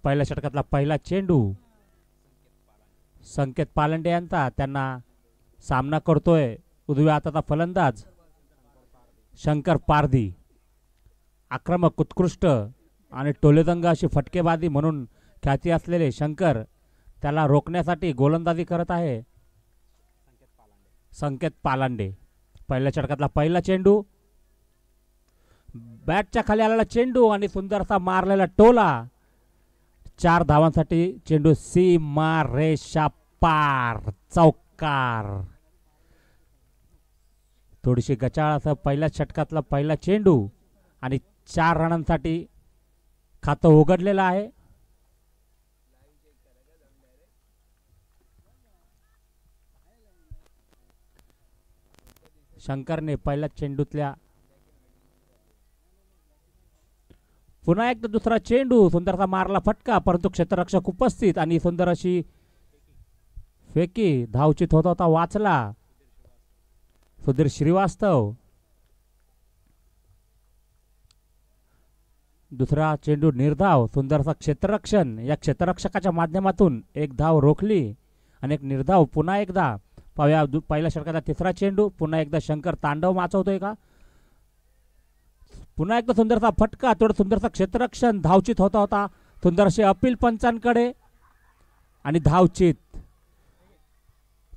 पहिल्या षटकातला पहिला चेंडू संकेत पालंडे यांचा, त्यांना सामना करतोय उजव्या हाताचा फलंदाज शंकर पारधी. आक्रमक, उत्कृष्ट आणि टोलेदंग अशी फटकेबाजी म्हणून ख्याती असलेले शंकर त्याला रोखण्यासाठी गोलंदाजी करत आहे संकेत पालांडे. पहिल्या षटकातला पहिला चेंडू, बॅटच्या खाली आलेला चेंडू आणि सुंदरसा मारलेला टोला. 4 धावांसाठी चेंडू सीमा रेषा पार, चौकार. थोडीशी गचाळ असं पहिल्या षटकातला पहिला चेंडू आणि 4 रनांसाठी खातं उघडलेलं आहे. शंकरने पहिल्या चेंडूतल्या पुन्हा एकदा दुसरा चेंडू, सुंदरसा मारला फटका, परंतु क्षेत्ररक्षक उपस्थित आणि सुंदर अशी फेकी. धावचित होता होता वाचला सुधीर श्रीवास्तव. दुसरा चेंडू निर्धाव, सुंदरसा क्षेत्ररक्षण. या क्षेत्ररक्षकाच्या माध्यमातून एक धाव रोखली आणि एक निर्धाव. पुन्हा एकदा पाहूया पहिल्या षटकाचा तिसरा चेंडू. पुन्हा एकदा शंकर तांडव माचवतोय का? पुन्हा एकदा सुंदरसा फटका, थोडं सुंदरसा क्षेत्ररक्षण. धावचित होता होता सुंदरसे अपील पंचांकडे आणि धावचित.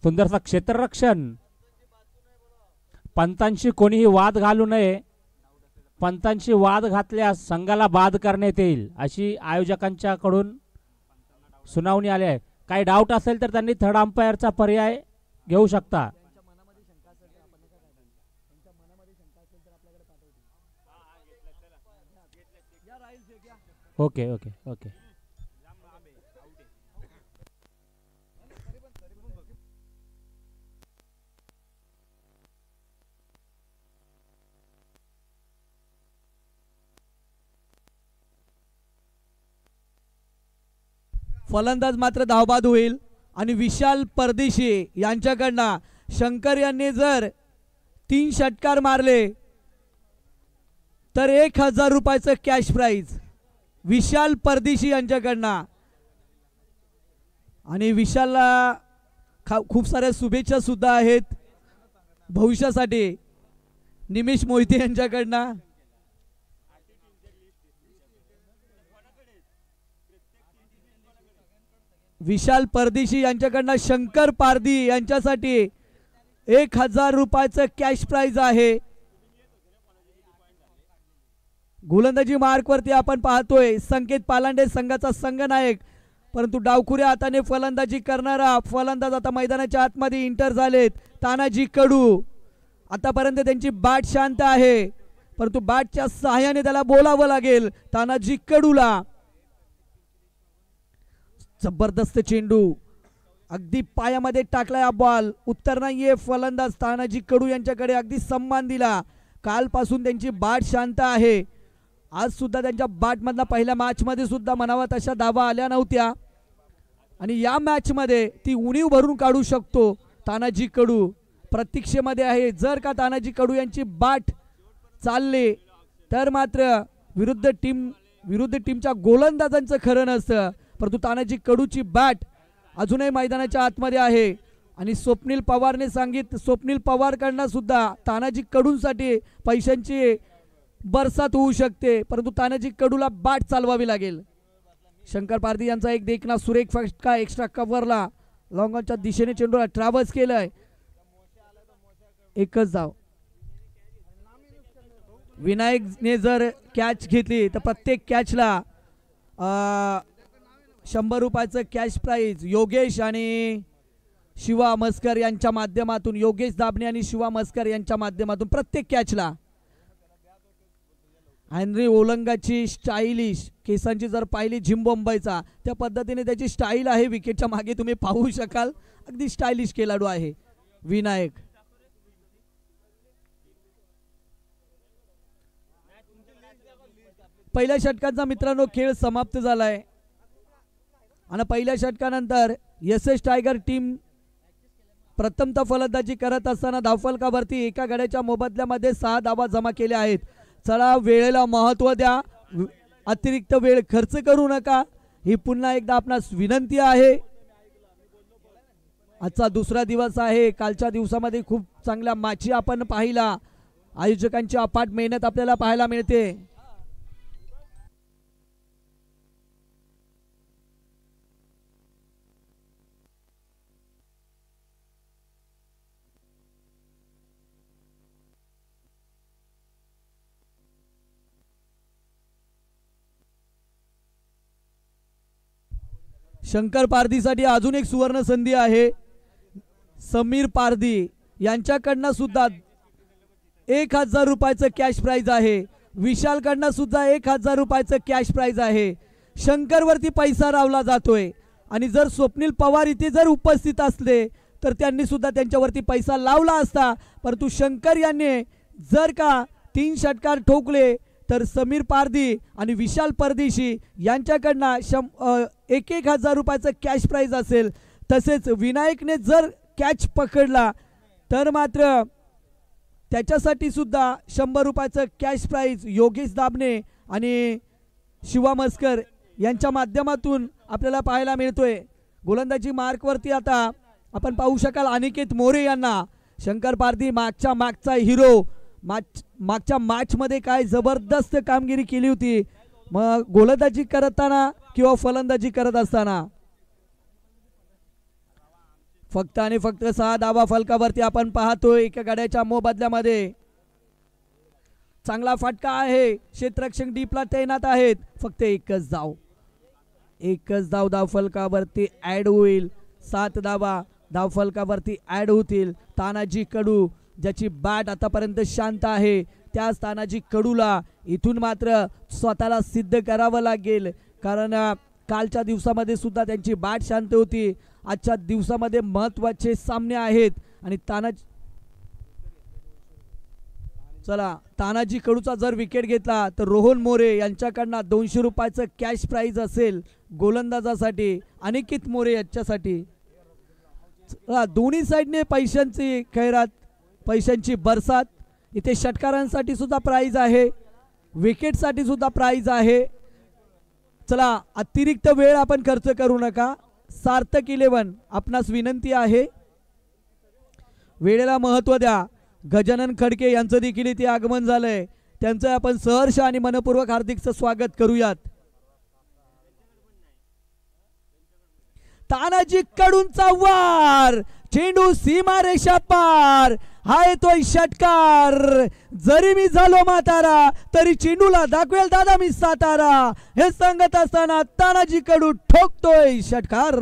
सुंदरसा क्षेत्ररक्षण. पंचांशी कोणीही वाद घालू नये. पंचांशी वाद घातल्यास संघाला बाद करण्यात येईल अशी आयोजकांच्याकडून सुनावणी आली आहे. काही डाऊट असेल तर त्यांनी थर्ड अंपायरचा पर्याय घेऊ शकता. Okay okay okay. फलंदाज मात्र धावबाद होईल आणि विशाल परदेशी यांच्याकडनं शंकर यांनी जर 3 षटकार मारले तर 1000 रुपयाचं कॅश प्राइज विशाल परदेशी यांच्याकडनं. आणि विशालला खूप साऱ्या शुभेच्छा सुद्धा आहेत भविष्यासाठी निमेश मोहिते यांच्याकडनं. विशाल परदेशी यांच्याकडनं शंकर पारधी यांच्यासाठी 1000 रुपयाचं कॅश प्राइज आहे. गोलंदाजी मार्कवरती आपण पाहतोय संकेत पालांडे संघाचा संघनायक, परंतु डावखुऱ्या हाताने फलंदाजी करणारा फलंदाज आता मैदानाच्या आतमध्ये इंटर झालेत. तानाजी कडू. आतापर्यंत त्यांची बॅट शांत आहे, परंतु बॅटच्या सहाय्याने त्याला बोलावं लागेल तानाजी कडूला. जबरदस्त चेंडू, अगदी पायामध्ये टाकला हा बॉल. उत्तर नाहीये. फलंदाज तानाजी कडू यांच्याकडे अगदी सन्मान दिला. कालपासून त्यांची बॅट शांत आहे. आज सुद्धा त्यांच्या बॅटमधला पहिल्या मॅचमध्ये सुद्धा म्हणावा तशा धावा आल्या नव्हत्या आणि या मॅचमध्ये ती उणीव भरून काढू शकतो तानाजी कडू. प्रतीक्षेमध्ये आहे. जर का तानाजी कडू यांची बॅट चालले तर मात्र विरुद्ध टीमच्या गोलंदाजांचं खरं नसतं, परंतु तानाजी कडूची बॅट अजूनही मैदानाच्या आतमध्ये आहे. आणि स्वप्नील पवारने स्वप्नील पवारकडनं सुद्धा तानाजी कडूंसाठी पैशांची बरसात होऊ शकते, परंतु तानाजी कडूला बॅट चालवावी लागेल. शंकर पारधी यांचा एक देखना सुरेख फटका एक्स्ट्रा कव्हरला लॉंगॉनच्या दिशेने चेंडूला ट्रॅव्हल्स केलाय. एकच धाव. विनायकने जर कॅच घेतली तर प्रत्येक कॅचला 100 रुपयाचं कॅश प्राइज योगेश आणि शिवा मस्कर यांच्या माध्यमातून, योगेश दाबणे आणि शिवा मस्कर यांच्या माध्यमातून प्रत्येक कॅचला. हेनरी ओलंगाची स्टाईलिश केसांची जर पाहिली झिम्बाब्वेचा त्या पद्धतीने त्याची स्टाईल आहे. विकेटच्या मागे तुम्ही पाहू शकाल, अगदी स्टाईलिश खेळाडू आहे विनायक. पहिल्या षटकाचा मित्रांनो खेळ समाप्त झालाय आणि पहिल्या षटकानंतर एसएस टायगर टीम प्रथमतः फलंदाजी करत असताना धावफलकावरती एका गड्याच्या मोबदल्यामध्ये 6 धावा जमा केल्या आहेत. चला वेळेला महत्त्व द्या, अतिरिक्त वेळ खर्च करू नका. ही पुन्हा एकदा आपणास विनंती आहे. आजचा दुसरा दिवस आहे. कालच्या दिवसामध्ये खूप चांगल्या मॅची आपण पाहिला. आयोजकांची अफाट मेहनत आपल्याला पाहायला मिळते. शंकर पारधीसाठी अजून एक सुवर्ण संधी आहे. समीर पारधी यांच्याकडनं सुद्धा 1000 रुपयाचं कॅश प्राइज आहे. विशालकडनं सुद्धा 1000 रुपयाचं कॅश प्राइज आहे. शंकरवरती पैसा रावला जातोय आणि जर स्वप्नील पवार इथे जर उपस्थित असले तर त्यांनी सुद्धा त्यांच्यावरती पैसा लावला असता. परंतु शंकर यांनी जर का 3 षटकार ठोकले तर समीर पारधी आणि विशाल परदेशी यांच्याकडनं 1000 रुपयाचं कॅश प्राइज असेल. तसेच विनायकने जर कॅच पकडला तर मात्र त्याच्यासाठी सुद्धा 100 रुपयाचं कॅश प्राइज योगेश दाबणे आणि शिवा मस्कर यांच्या माध्यमातून आपल्याला पाहायला मिळतोय. गोलंदाजी मार्कवरती आता आपण पाहू शकाल अनिकेत मोरे यांना. शंकर पारधी मागचा हिरो. मागच्या मॅचमध्ये काय जबरदस्त कामगिरी केली होती, मग गोलंदाजी करताना किंवा फलंदाजी करत असताना. फक्त आणि फक्त 6 धावा फलकावरती आपण पाहतोय. एका गाड्याच्या मोबदल्यामध्ये चांगला फटका आहे. क्षेत्ररक्षक डीपला तैनात आहेत. फक्त एकच धाव धाव फलकावरती ऍड होईल. 7 धावा धाव फलकावरती ऍड होतील. तानाजी कडू ज्याची बॅट आतापर्यंत शांत आहे, त्या तानाजी कडूला इथून मात्र स्वतःला सिद्ध करावं लागेल. कारण कालच्या दिवसामध्ये सुद्धा त्यांची बॅट शांत होती. आजच्या दिवसामध्ये महत्त्वाचे सामने आहेत आणि तानाजी कडूचा जर विकेट घेतला तर रोहन मोरे यांच्याकडनं 200 रुपयाचं कॅश प्राइज असेल गोलंदाजासाठी. अनिकेत मोरे यांच्यासाठी दोन्ही साईडने पैशांची खैरात, पैशांची बरसात. इथे षटकारांसाठी सुद्धा प्राइज आहे, विकेटसाठी सुद्धा प्राइज आहे. चला, अतिरिक्त वेळ आपण खर्च करू नका. सार्थक 11 आपणास विनंती आहे, वेळेला महत्त्व द्या. गजानन खडके यांचं देखील इथे आगमन झालंय. त्यांचं आपण सहर्ष आणि मनपूर्वक हार्दिक स्वागत करूयात. तानाजी कडूंचा वार, चेंडू सीमारेषा पार. हा येतोय षटकार. जरी मी झालो म्हातारा तरी चेंडूला दाखवेल दादा मी सातारा. हे सांगत असताना तानाजी कडू ठोकतोय षटकार.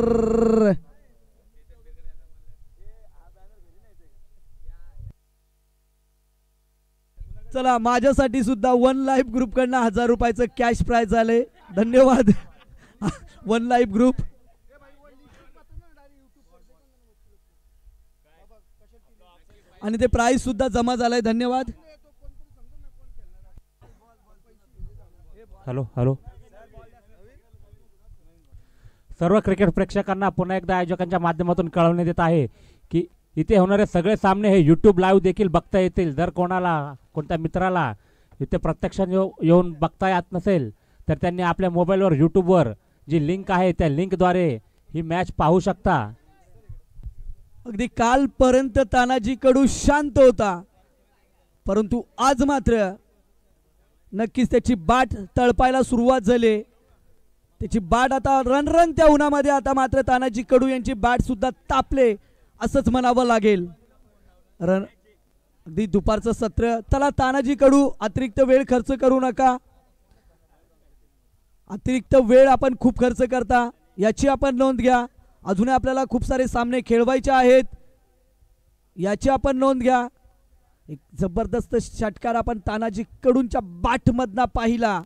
चला, माझ्यासाठी सुद्धा वन लाईफ ग्रुप कडनं 1000 रुपयाचं कॅश प्राइज झाले. धन्यवाद वन लाईफ ग्रुप. आणि ते प्राइज सुद्धा जमा झालाय. धन्यवाद. हॅलो सर्व क्रिकेट प्रेक्षकांना पुन्हा एकदा आयोजकांच्या माध्यमातून कळवण्यात येत आहे की इथे होणारे सगळे सामने हे यूट्यूब लाईव्ह देखील बघता येतील. जर कोणत्या मित्राला इथे प्रत्यक्षात येऊन बघता येत नसेल तर त्यांनी आपल्या मोबाईलवर यूट्यूबवर जी लिंक आहे त्या लिंकद्वारे ही मॅच पाहू शकता. अगदी कालपर्यंत तानाजी कडू शांत होता, परंतु आज मात्र नक्कीच त्याची बाट तळपायला सुरुवात झाली. त्याची बाट आता रणरण त्या उन्हामध्ये आता मात्र तानाजी कडू यांची बाट सुद्धा तापले असंच म्हणावं लागेल. अगदी दुपारचं सत्र. चला, तानाजी कडू अतिरिक्त वेळ खर्च करू नका. अतिरिक्त वेळ आपण खूप खर्च करता याची आपण नोंद घ्या. अजून आपल्याला खूप सारे सामने खेळवायचे आहेत याची आपण नोंद घ्या. एक जबरदस्त षटकार आपण तानाजी कडूंच्या बाट मधना पाहिला.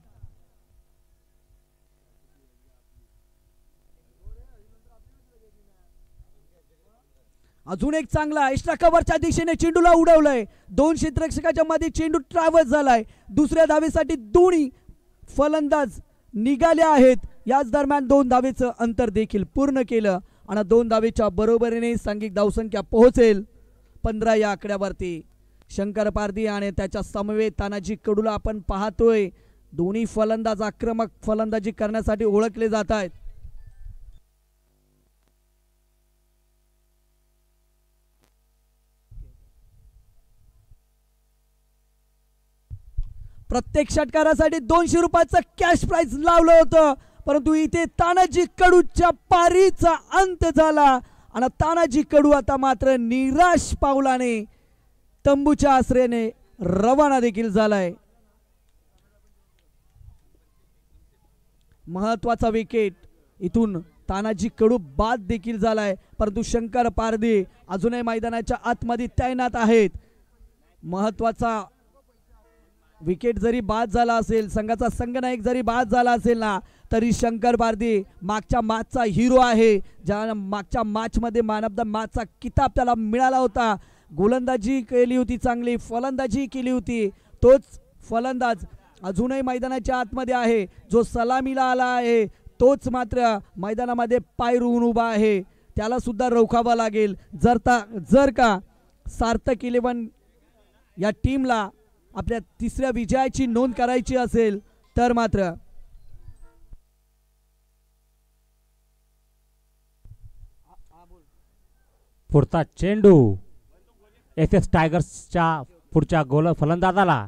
अजून एक चांगला एक्स्ट्रा कव्हरच्या दिशेने चेंडूला उडवलंय. 2 क्षेत्ररक्षकाच्या मध्ये चेंडू ट्रॅव्हर्स झालाय. दुसऱ्या धावेसाठी दोन्ही फलंदाज निघाले आहेत. याच दरम्यान 2 धावेचं अंतर देखील पूर्ण केलं आणि 2 धावेच्या बरोबरीने सांघिक धावसंख्या पोहोचेल 15 या आकड्यावरती. शंकर पारधी आणि त्याच्या समवेत तानाजी कडूला आपण पाहतोय. दोन्ही फलंदाज आक्रमक फलंदाजी करण्यासाठी ओळखले जात आहेत. प्रत्येक षटकारासाठी 200 रुपयाचं कॅश प्राइज लावलं होतं, परंतु इथे तानाजी कडूच्या पारीचा अंत झाला आणि तानाजी कडू आता मात्र निराश पावलाने तंबूच्या आश्रयाने रवाना देखील झालाय. महत्वाचा विकेट इथून तानाजी कडू बाद देखील झालाय, परंतु शंकर पारधी अजूनही मैदानाच्या आतमध्ये तैनात आहेत. महत्वाचा विकेट जरी बाद झाला असेल, संघाचा संघनायक जरी बाद झाला असेल ना, तरी शंकर पारधी मागच्या मॅचचा हिरो आहे. ज्या मागच्या मॅचमध्ये मॅन ऑफ द मॅचचा किताब त्याला मिळाला होता. गोलंदाजी केली होती, चांगली फलंदाजी केली होती. तोच फलंदाज अजूनही मैदानाच्या आतमध्ये आहे. जो सलामीला आला आहे तोच मात्र मैदानामध्ये पाय रोवून उभा आहे. त्याला सुद्धा रोखावं लागेल. जर का सार्थक 11 या टीमला आपल्या तिसऱ्या विजयाची नोंद करायची असेल तर मात्र पुढचा चेंडू एस टायगर्सच्या पुढच्या फलंदाजाला.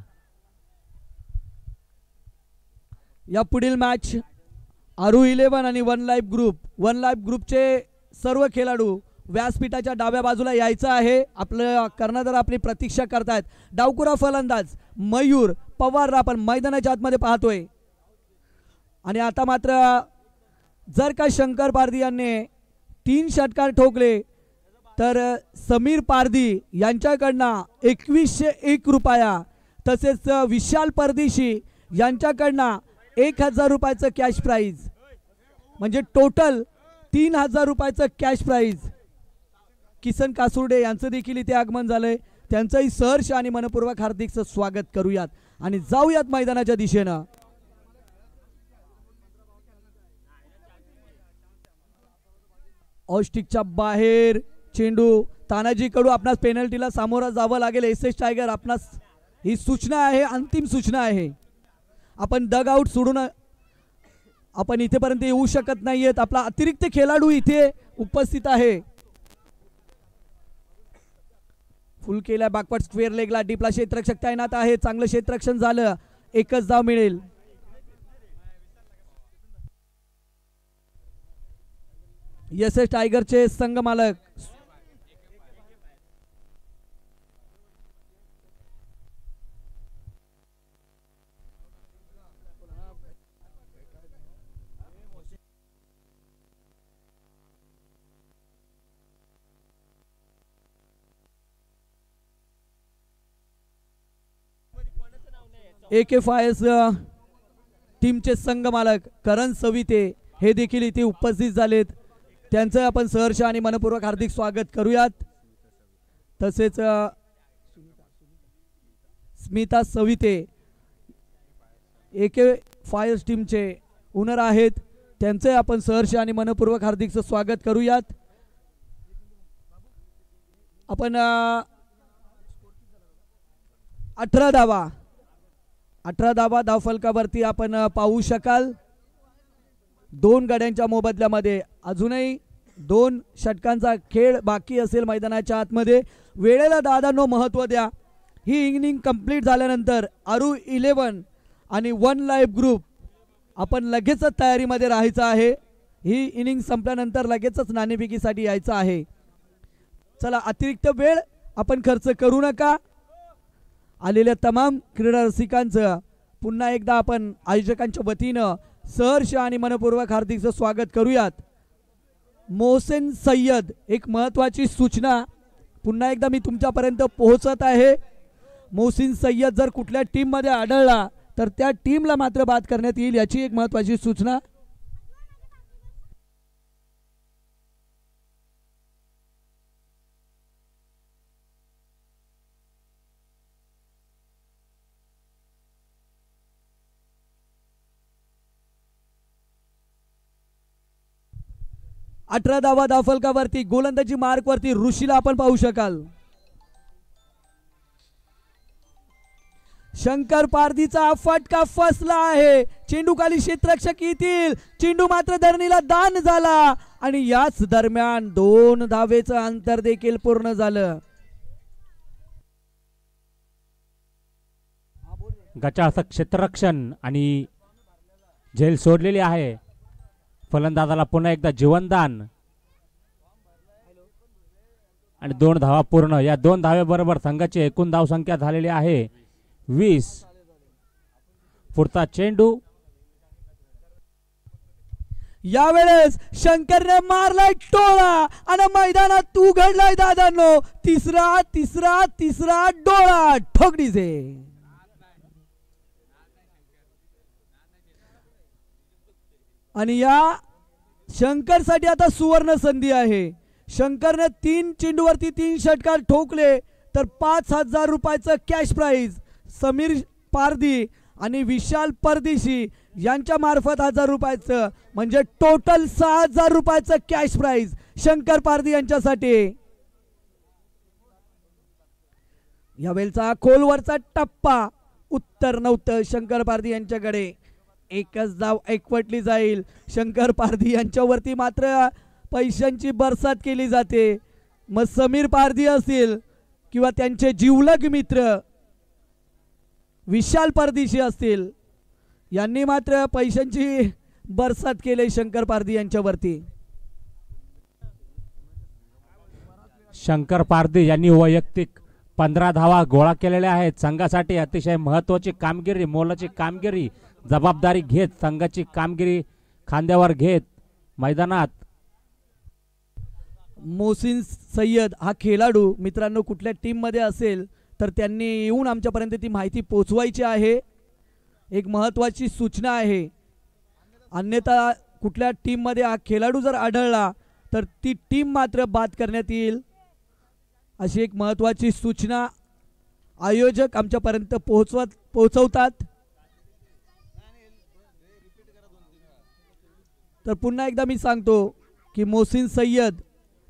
या पुढील मॅच आरू 11 आणि वन लाईफ ग्रुपचे सर्व खेळाडू व्यासपीठाच्या डाव्या बाजूला यायचं आहे. आपलं कर्णधार आपली प्रतीक्षा करतायत. डावकुरा फलंदाज मयूर पवार आपण मैदानाच्या आतमध्ये पाहतोय. आणि आता मात्र जर का शंकर पारधी यांनी 3 षटकार ठोकले तर समीर पारधी यांच्याकडनं 2101 रुपया, तसेच विशाल परदेशी यांच्याकडनं 1000 रुपयाचं कॅश प्राइज, म्हणजे टोटल 3000 रुपयाचं कॅश प्राइज. किसन कासुर्डे यांचं देखील इथे आगमन झालंय. त्यांचंही सहर्ष आणि मनपूर्वक हार्दिक स्वागत करूयात आणि जाऊयात मैदानाच्या दिशेनं. ऑस्टिकच्या बाहेर चेंडू तानाजी कडू. आपणास पेनल्टीला सामोरं जावं लागेल. एस टायगर आपणास ही सूचना आहे, अंतिम सूचना आहे. आपण डग आउट सोडून आपण इथेपर्यंत येऊ शकत नाहीयेत. आपला अतिरिक्त खेळाडू इथे उपस्थित आहे. फुल केला बॅकवर्ड स्क्वेअर लेगला. डीपला क्षेत्ररक्षक तैनात आहे. चांगलं क्षेत्ररक्षण झालं. एकच धाव मिळेल. एस टायगरचे संघ मालक AK फायर्स टीमचे संघ मालक करण सविते हे देखील इथे उपस्थित झालेत. त्यांचं आपण सहर्ष आणि मनपूर्वक हार्दिक स्वागत करूयात. तसेच स्मिता सविते AK फायर्स टीमचे ओनर आहेत. त्यांचे आपण सहर्ष आणि मनपूर्वक हार्दिक स्वागत करूयात. आपण 18 धावा धावफलकावरती आपण पाहू शकाल. 2 गड्यांच्या मोबदल्यामध्ये अजूनही 2 षटकांचा खेळ बाकी असेल मैदानाच्या आतमध्ये. वेळेला दादांनो महत्त्व द्या. ही इनिंग कंप्लीट झाल्यानंतर आरू 11 आणि वन लाईफ ग्रुप आपण लगेचच तयारीमध्ये राहायचं आहे. ही इनिंग संपल्यानंतर लगेचच नाणेफेकीसाठी यायचं आहे. चला, अतिरिक्त वेळ आपण खर्च करू नका. आलेल्या तमाम क्रीडा रसिकांचं पुन्हा एकदा आपण आयोजकांच्या वतीनं सहर्ष आणि मनपूर्वक हार्दिक स्वागत करूयात. मोहसेन सय्यद, एक महत्त्वाची सूचना पुन्हा एकदा मी तुमच्यापर्यंत पोहोचत आहे. मोहसिन सय्यद जर कुठल्या टीममध्ये आढळला तर त्या टीमला मात्र बाद करण्यात येईल, याची एक महत्त्वाची सूचना. अठरा धावा धावफलकावरती गोलंदाजी मार्कवरती ऋषीला आपण पाहू शकाल. शंकर पारधीचा फटका फसला आहे. चेंडू खाली क्षेत्ररक्षक येतील. चेंडू मात्र धरणीला दान झाला आणि याच दरम्यान 2 धावेचं अंतर देखील पूर्ण झालं. गचाळचं क्षेत्ररक्षण आणि झेल सोडलेली आहे. फलंदाजाला पुन्हा एकदा जीवनदान आणि 2 धावा पूर्ण. या 2 धावेबरोबर संघाची एकूण धावसंख्या झालेली आहे 20. पुढचा चेंडू यावेळेस शंकरने मारलाय टोळा आणि मैदानात उघडलाय दादांनो तिसरा तिसरा तिसरा डोळा ठोकडीचे. आणि या शंकरसाठी आता सुवर्ण संधी आहे. शंकरने 3 चेंडूवरती 3 षटकार ठोकले तर 5,000 रुपयाचं कॅश प्राइज समीर पारधी आणि विशाल परदेशी यांच्या मार्फत 1,000 रुपयाचं म्हणजे टोटल 6,000 रुपयाचं कॅश प्राइज शंकर पारधी यांच्यासाठी. यावेळचा खोलवरचा टप्पा उत्तर नव्हतं शंकर पारधी यांच्याकडे. एकच धाव एकवटली जाईल. शंकर पारधी यांच्यावरती मात्र पैशांची बरसात केली जाते. मग समीर पारधी असतील किंवा त्यांचे जिवलग मित्र विशाल परदेशी असतील यांनी मात्र पैशांची बरसात केली शंकर पारधी यांच्यावरती. शंकर पारधी यांनी वैयक्तिक 15 धावा गोळा केलेल्या आहेत. संघासाठी अतिशय महत्त्वाची कामगिरी, मोलाची कामगिरी, जबाबदारी घेत संघाची कामगिरी खांद्यावर घेत मैदानात. मोहसिन सय्यद हा खेळाडू मित्रांनो कुठल्या टीममध्ये असेल तर त्यांनी येऊन आमच्यापर्यंत ती माहिती पोचवायची आहे. एक महत्त्वाची सूचना आहे. अन्यथा कुठल्या टीममध्ये हा खेळाडू जर आढळला तर ती टीम मात्र बाद करण्यात येईल अशी एक महत्त्वाची सूचना आयोजक आमच्यापर्यंत पोहोचवतात. तर पुन्हा एकदा मी सांगतो की मोहसिन सय्यद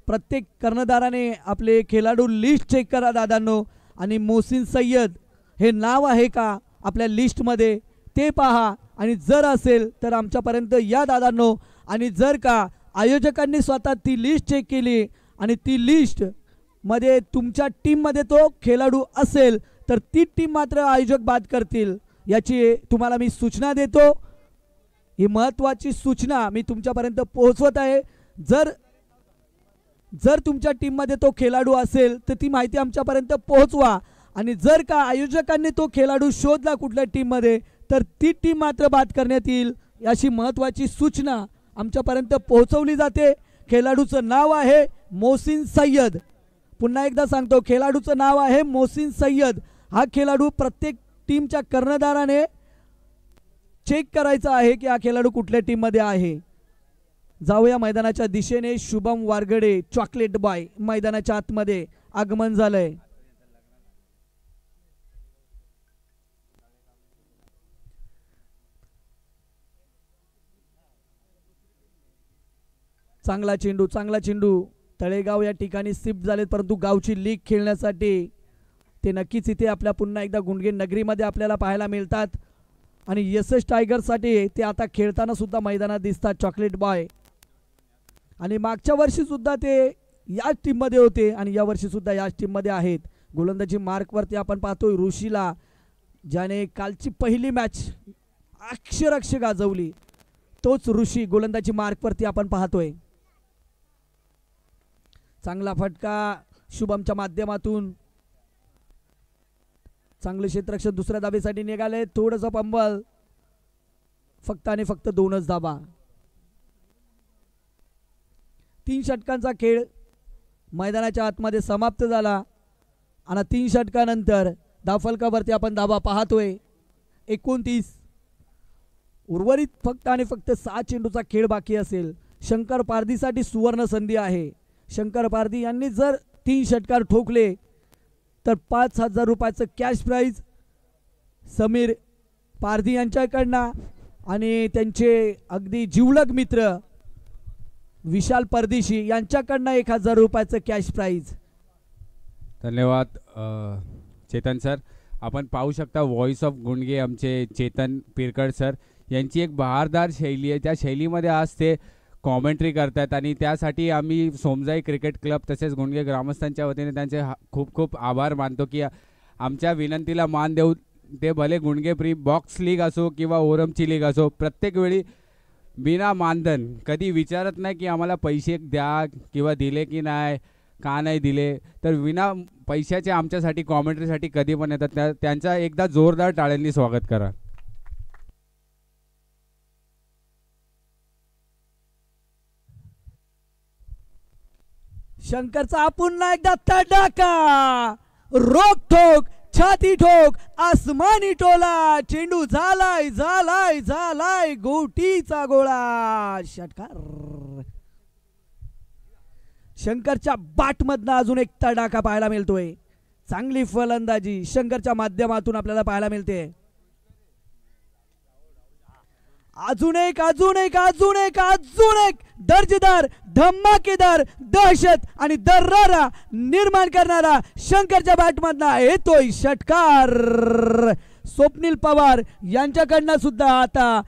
प्रत्येक कर्णधाराने आपले खेळाडू लिस्ट चेक करा दादांनो. आणि मोहसिन सय्यद हे नाव आहे का आपल्या लिस्टमध्ये ते पहा आणि जर असेल तर आमच्यापर्यंत या दादांनो. आणि जर का आयोजकांनी स्वतः ती लिस्ट चेक केली आणि ती लिस्टमध्ये तुमच्या टीममध्ये तो खेळाडू असेल तर ती टीम मात्र आयोजक बाद करतील याची तुम्हाला मी सूचना देतो. ही महत्त्वाची सूचना मी तुमच्यापर्यंत पोहोचवत आहे. जर तुमच्या टीममध्ये तो खेळाडू असेल तर ती माहिती आमच्यापर्यंत पोहोचवा. आणि जर का आयोजकांनी तो खेळाडू शोधला कुठल्या टीममध्ये तर ती टीम मात्र बाद करण्यात येईल अशी महत्त्वाची सूचना आमच्यापर्यंत पोहोचवली जाते. खेळाडूचं नाव आहे मोहसिन सय्यद. पुन्हा एकदा सांगतो खेळाडूचं नाव आहे मोहसिन सय्यद. हा खेळाडू प्रत्येक टीमच्या कर्णधाराने चेक करायचा आहे की हा खेळाडू कुठल्या टीममध्ये आहे. जाऊया मैदानाच्या दिशेने. शुभम वारगडे चॉकलेट बॉय मैदानाच्या आतमध्ये आगमन झालंय. चांगला चेंडू तळेगाव या ठिकाणी शिफ्ट झालेत परंतु गावची लीग खेळण्यासाठी ते नक्कीच इथे आपल्या पुन्हा एकदा गुंडगे नगरीमध्ये आपल्याला पाहायला मिळतात. आणि यशस टायगरसाठी ते आता खेळताना सुद्धा मैदानात दिसतात चॉकलेट बॉय. आणि मागच्या वर्षी सुद्धा ते याच टीममध्ये होते आणि या वर्षी सुद्धा याच टीममध्ये आहेत. गोलंदाजी मार्कवरती आपण पाहतोय ऋषीला ज्याने कालची पहिली मॅच अक्षरशः गाजवली तोच ऋषी गोलंदाजी मार्कवरती आपण पाहतोय. चांगला फटका शुभमच्या माध्यमातून. चांगले क्षेत्ररक्षण दुसऱ्या धाबेसाठी निघाले. थोडंसं पंबल फक्त आणि फक्त 2च धाबा. 3 षटकांचा खेळ मैदानाच्या आतमध्ये समाप्त झाला आणि 3 षटकानंतर धावफलकावरती आपण धाबा पाहतोय 29. उर्वरित फक्त आणि फक्त 6 चेंडूचा खेळ बाकी असेल. शंकर पारधीसाठी सुवर्ण संधी आहे. शंकर पारधी यांनी जर 3 षटकार ठोकले तर 5,000 रुपयाचं कॅश प्राइज समीर पारधी यांच्याकडनं आणि त्यांचे अगदी जिवलग मित्र विशाल परदेशी यांच्याकडनं 1,000 रुपयाचं कॅश प्राइज. धन्यवाद चेतन सर. आपण पाहू शकता व्हॉइस ऑफ गुंडगे आमचे चेतन पिरकड सर यांची एक बहारदार शैली आहे. त्या शैलीमध्ये आज ते कॉमेंट्री करतात आणि त्यासाठी आम्ही सोमजाई क्रिकेट क्लब तसेच गुंडगे ग्रामस्थांच्या वतीने त्यांचे खूप खूप आभार मानतो की आमच्या विनंतीला मान देऊन ते भले गुणगे प्री बॉक्स लीग असो किंवा ओरमची लीग असो, प्रत्येक वेळी बिना मानधन कधी विचारत नाही की आम्हाला पैसे द्या किंवा दिले की नाही, का नाही दिले. तर विना पैशाचे आमच्यासाठी कॉमेंट्रीसाठी कधी पण येतात. त्यांचा एकदा जोरदार टाळ्यांनी स्वागत करा. शंकरचा पुन्हा एकदा तडाखा, रोकठोक, छाती ठोक, आसमानी टोला, चेंडू झालाय झालाय झालाय गोटीचा गोळा. षटकार. शंकरच्या बाटमधनं अजून एक तडाखा पाहायला मिळतोय. चांगली फलंदाजी शंकरच्या माध्यमातून आपल्याला पाहायला मिळते. अजून एक अजून एक अजून एक अजून एक दर्जेदार, धमाकेदार, दहशत आणि दर्रारा निर्माण करणारा शंकरच्या बॅटमधनं येतोय षटकार. स्वप्नील पवार यांच्याकडनं सुद्धा आता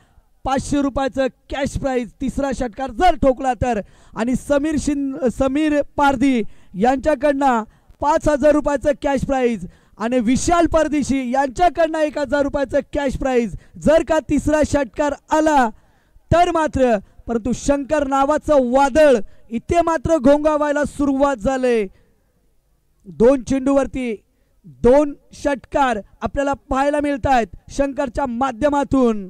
500 रुपयाचं कॅश प्राइज तिसरा षटकार जर ठोकला तर, आणि समीर पारधी यांच्याकडनं 5000 रुपयाचं कॅश प्राइज आणि विशाल परदेशी यांच्याकडनं 1000 रुपयाचं कॅश प्राइज जर का तिसरा षटकार आला तर मात्र. परंतु शंकर नावाचं वादळ इथे मात्र घोंगावायला सुरुवात झाले. 2 चेंडूवरती 2 षटकार आपल्याला पाहायला मिळत आहेत शंकरच्या माध्यमातून.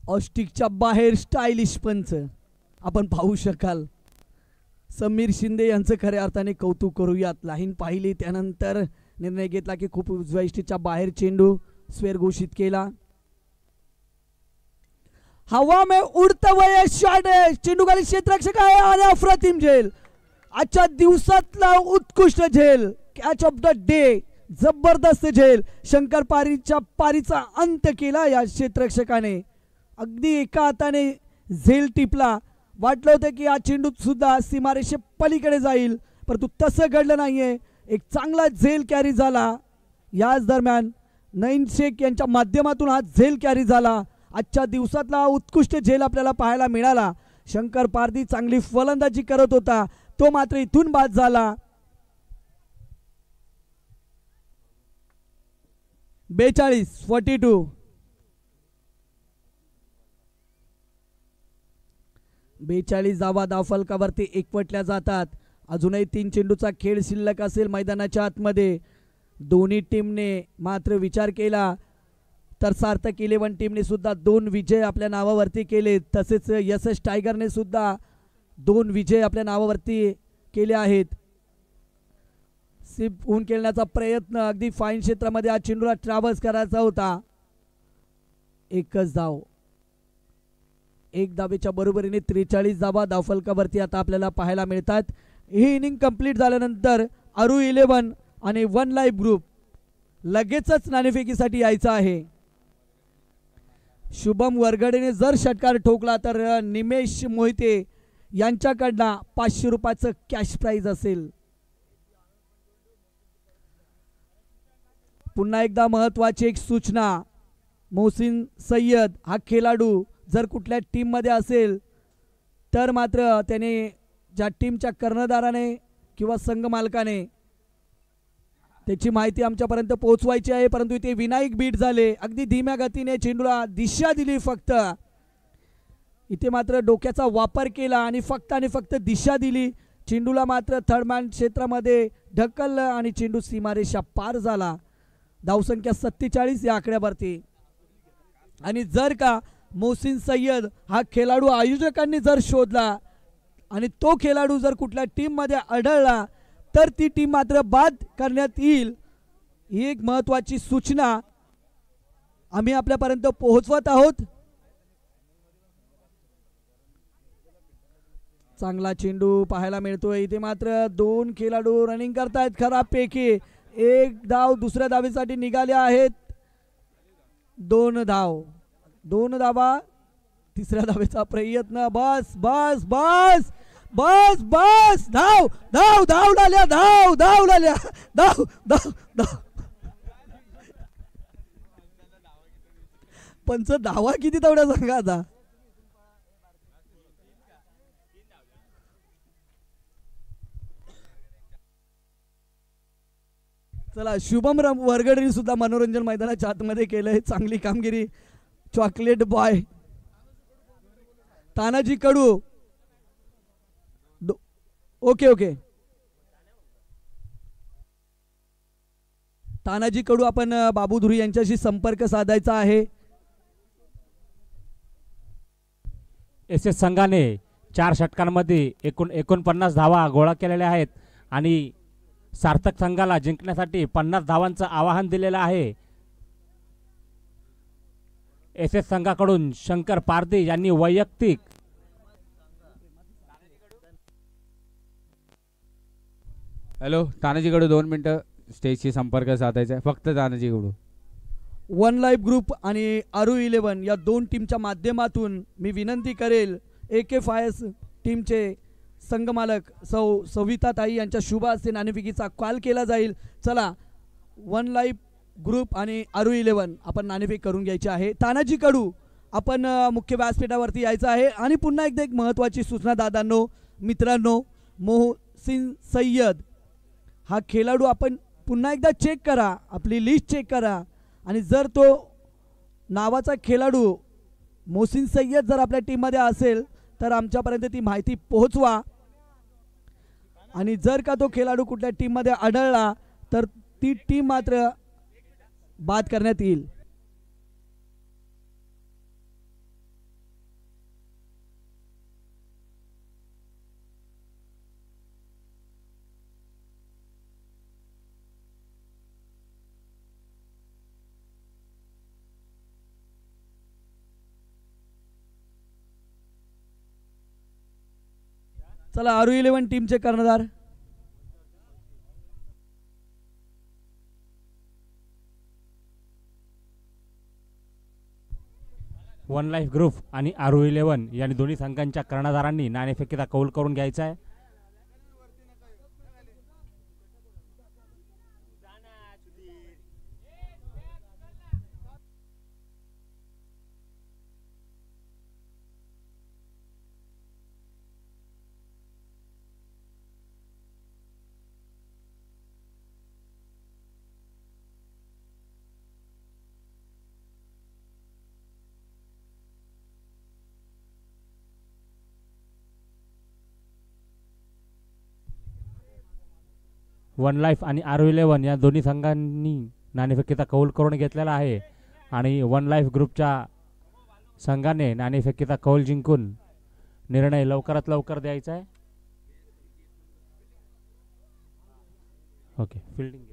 ऑस्टिकच्या बाहेर स्टायलिश पंच आपण पाहू शकाल. समीर शिंदे यांचं खऱ्या अर्थाने कौतुक करूयात. लाईन पाहिली त्यानंतर निर्णय घेतला की खूप उजव्या इष्टीच्या बाहेर चेंडू स्क्वेअर घोषित केला. हवा में उडता हुआ शॉट आहे, चेंडू खाली क्षेत्ररक्षक आहे आणि अप्रतिम झेल. आजच्या दिवसातला उत्कृष्ट झेल, कॅच ऑफ द डे, जबरदस्त झेल. शंकर पारीचा अंत केला या क्षेत्ररक्षकाने. अगदी एका हाताने झेल टिपला. वाटलं होतं की हा चेंडू सुद्धा सीमारेषे पलीकडे जाईल, परंतु तसं घडलं नाहीये. एक चांगला झेल कॅरी झाला. याच दरम्यान नईम शेख यांच्या माध्यमातून हा झेल कॅरी झाला. आजच्या दिवसातला उत्कृष्ट झेल आपल्याला पाहायला मिळाला. शंकर पारधी चांगली फलंदाजी करत होता, तो मात्र इथून बाद झाला. 42 42 धावा धावफलकावरती एकवटल्या जातात. अजूनही 3 चेंडूचा खेळ शिल्लक असेल मैदानाच्या आतमध्ये. दोन्ही टीमने मात्र विचार केला तर सार्थक 11 टीमने सुद्धा 2 विजय आपल्या नावावरती केले. तसेच यशस टायगरने सुद्धा 2 विजय आपल्या नावावरती केले आहेत. सिप ऊन खेळण्याचा प्रयत्न, अगदी फाईन क्षेत्रामध्ये आज चेंडूला ट्रॅव्हल्स करायचा होता. एकच धाव, 1 धावेच्या बरोबरीने 43 धावा धावफलकावरती आता आपल्याला पाहायला मिळतात. ही इनिंग कंप्लीट झाल्यानंतर अरू 11 आणि 1 लाईव्ह ग्रुप लगेचच नाणेफेकीसाठी यायचं आहे. शुभम वरगडेने जर षटकार ठोकला तर निमेश मोहिते यांच्याकडनं 500 रुपयाचं कॅश प्राइज असेल. पुन्हा एकदा महत्वाची एक सूचना, मोहसिन सय्यद हा खेळाडू जर कुठल्या टीममध्ये असेल तर मात्र त्याने ज्या टीमच्या कर्णधाराने किंवा संघ मालकाने त्याची माहिती आमच्यापर्यंत पोहोचवायची आहे. परंतु इथे विनायक बीट झाले, अगदी धीम्या गतीने चेंडूला दिशा दिली. फक्त इथे मात्र डोक्याचा वापर केला आणि फक्त दिशा दिली. चेंडूला मात्र थर्डमॅन क्षेत्रामध्ये ढकललं आणि चेंडू सीमारेषा पार झाला. धावसंख्या 47 या आकड्यावरती. आणि जर का मोहसिन सय्यद हा खेळाडू आयोजकांनी जर शोधला आणि तो खेळाडू जर कुठल्या टीममध्ये आढळला तर ती टीम मात्र बाद करण्यात येईल. ही एक महत्त्वाची सूचना आम्ही आपल्यापर्यंत पोहोचवत आहोत. चांगला चेंडू पाहायला मिळतोय. इथे मात्र 2 खेळाडू रनिंग करतायत खराबपैकी. 1 धाव दुसऱ्या धावेसाठी निघाले आहेत. 2 धावा तिसऱ्या धावेचा प्रयत्न. बस बस बस बस बस धाव धाव धाव लाल्या धाव धाव लाल्या धाव धाव धाव. पंच धावा किती तेवढ्या सांगा आता. चला शुभम वरगडे सुद्धा मनोरंजन मैदानाच्या आतमध्ये केलंय चांगली कामगिरी. चॉकलेट बॉय तानाजी कडू. ओके ओके तानाजी कडू आपण बाबू धुरी यांच्याशी संपर्क साधायचा आहे. एस एस संघाने 4 षटकांमध्ये 49 धावा गोळा केलेल्या आहेत आणि सार्थक संघाला जिंकण्यासाठी 50 धावांचं आवाहन दिलेलं आहे. एस एस संघाकडून शंकर पारधी यांनी वैयक्तिक हॅलो तानाजीकडे 2 मिनटं स्टेजशी संपर्क साधायचा आहे फक्त तानाजीकडून. वन लाईफ ग्रुप आणि आरू 11 या 2 टीमच्या माध्यमातून मी विनंती करेल AK फायर्स टीमचे संघमालक सविता ताई यांच्या शुभ हस्ते नाणेफेकीचा कॉल केला जाईल. चला वन लाईफ ग्रुप आणि आरू 11 आपण नाणेफेक करून घ्यायची आहे. तानाजी कडू आपण मुख्य व्यासपीठावरती यायचं आहे. आणि पुन्हा एकदा एक महत्त्वाची सूचना दादांनो मित्रांनो, मोहसिन सय्यद हा खेळाडू आपण पुन्हा एकदा चेक करा, आपली लिस्ट चेक करा आणि जर तो नावाचा खेळाडू मोहसिन सय्यद जर आपल्या टीममध्ये असेल तर आमच्यापर्यंत ती माहिती पोहोचवा. आणि जर का तो खेळाडू कुठल्या टीममध्ये आढळला तर ती टीम मात्र बाद करण्यात येईल. चला आरू 11 टीमचे कर्णधार वन लाईफ ग्रुप आणि आरू 11 यांनी दोन्ही संघांच्या कर्णधारांनी नाणेफेकीचा कौल करून घ्यायचा आहे. वन लाईफ आणि आरू 11 या दोन्ही संघांनी नाणेफेकीचा कौल करून घेतलेला आहे आणि वन लाईफ ग्रुपच्या संघाने नाणेफेकीचा कौल जिंकून निर्णय लवकरात लवकर द्यायचा आहे. ओके फिल्डिंग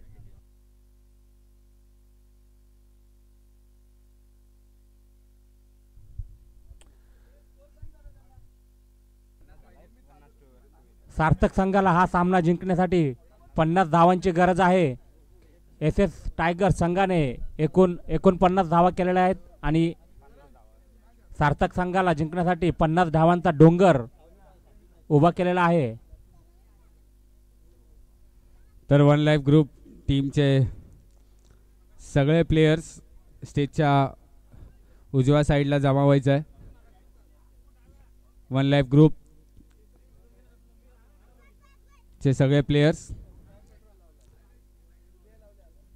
सार्थक संघाला हा सामना जिंकण्यासाठी 50 धावांची गरज आहे. एस एस टायगर संघाने 49 धावा केलेल्या आहेत आणि सार्थक संघाला जिंकण्यासाठी 50 धावांचा डोंगर उभा केलेला आहे. तर वन लाईफ ग्रुप टीमचे सगळे प्लेयर्स स्टेजच्या उजव्या साईडला जमा व्हायचं आहे. वन लाईफ ग्रुप चे सगळे players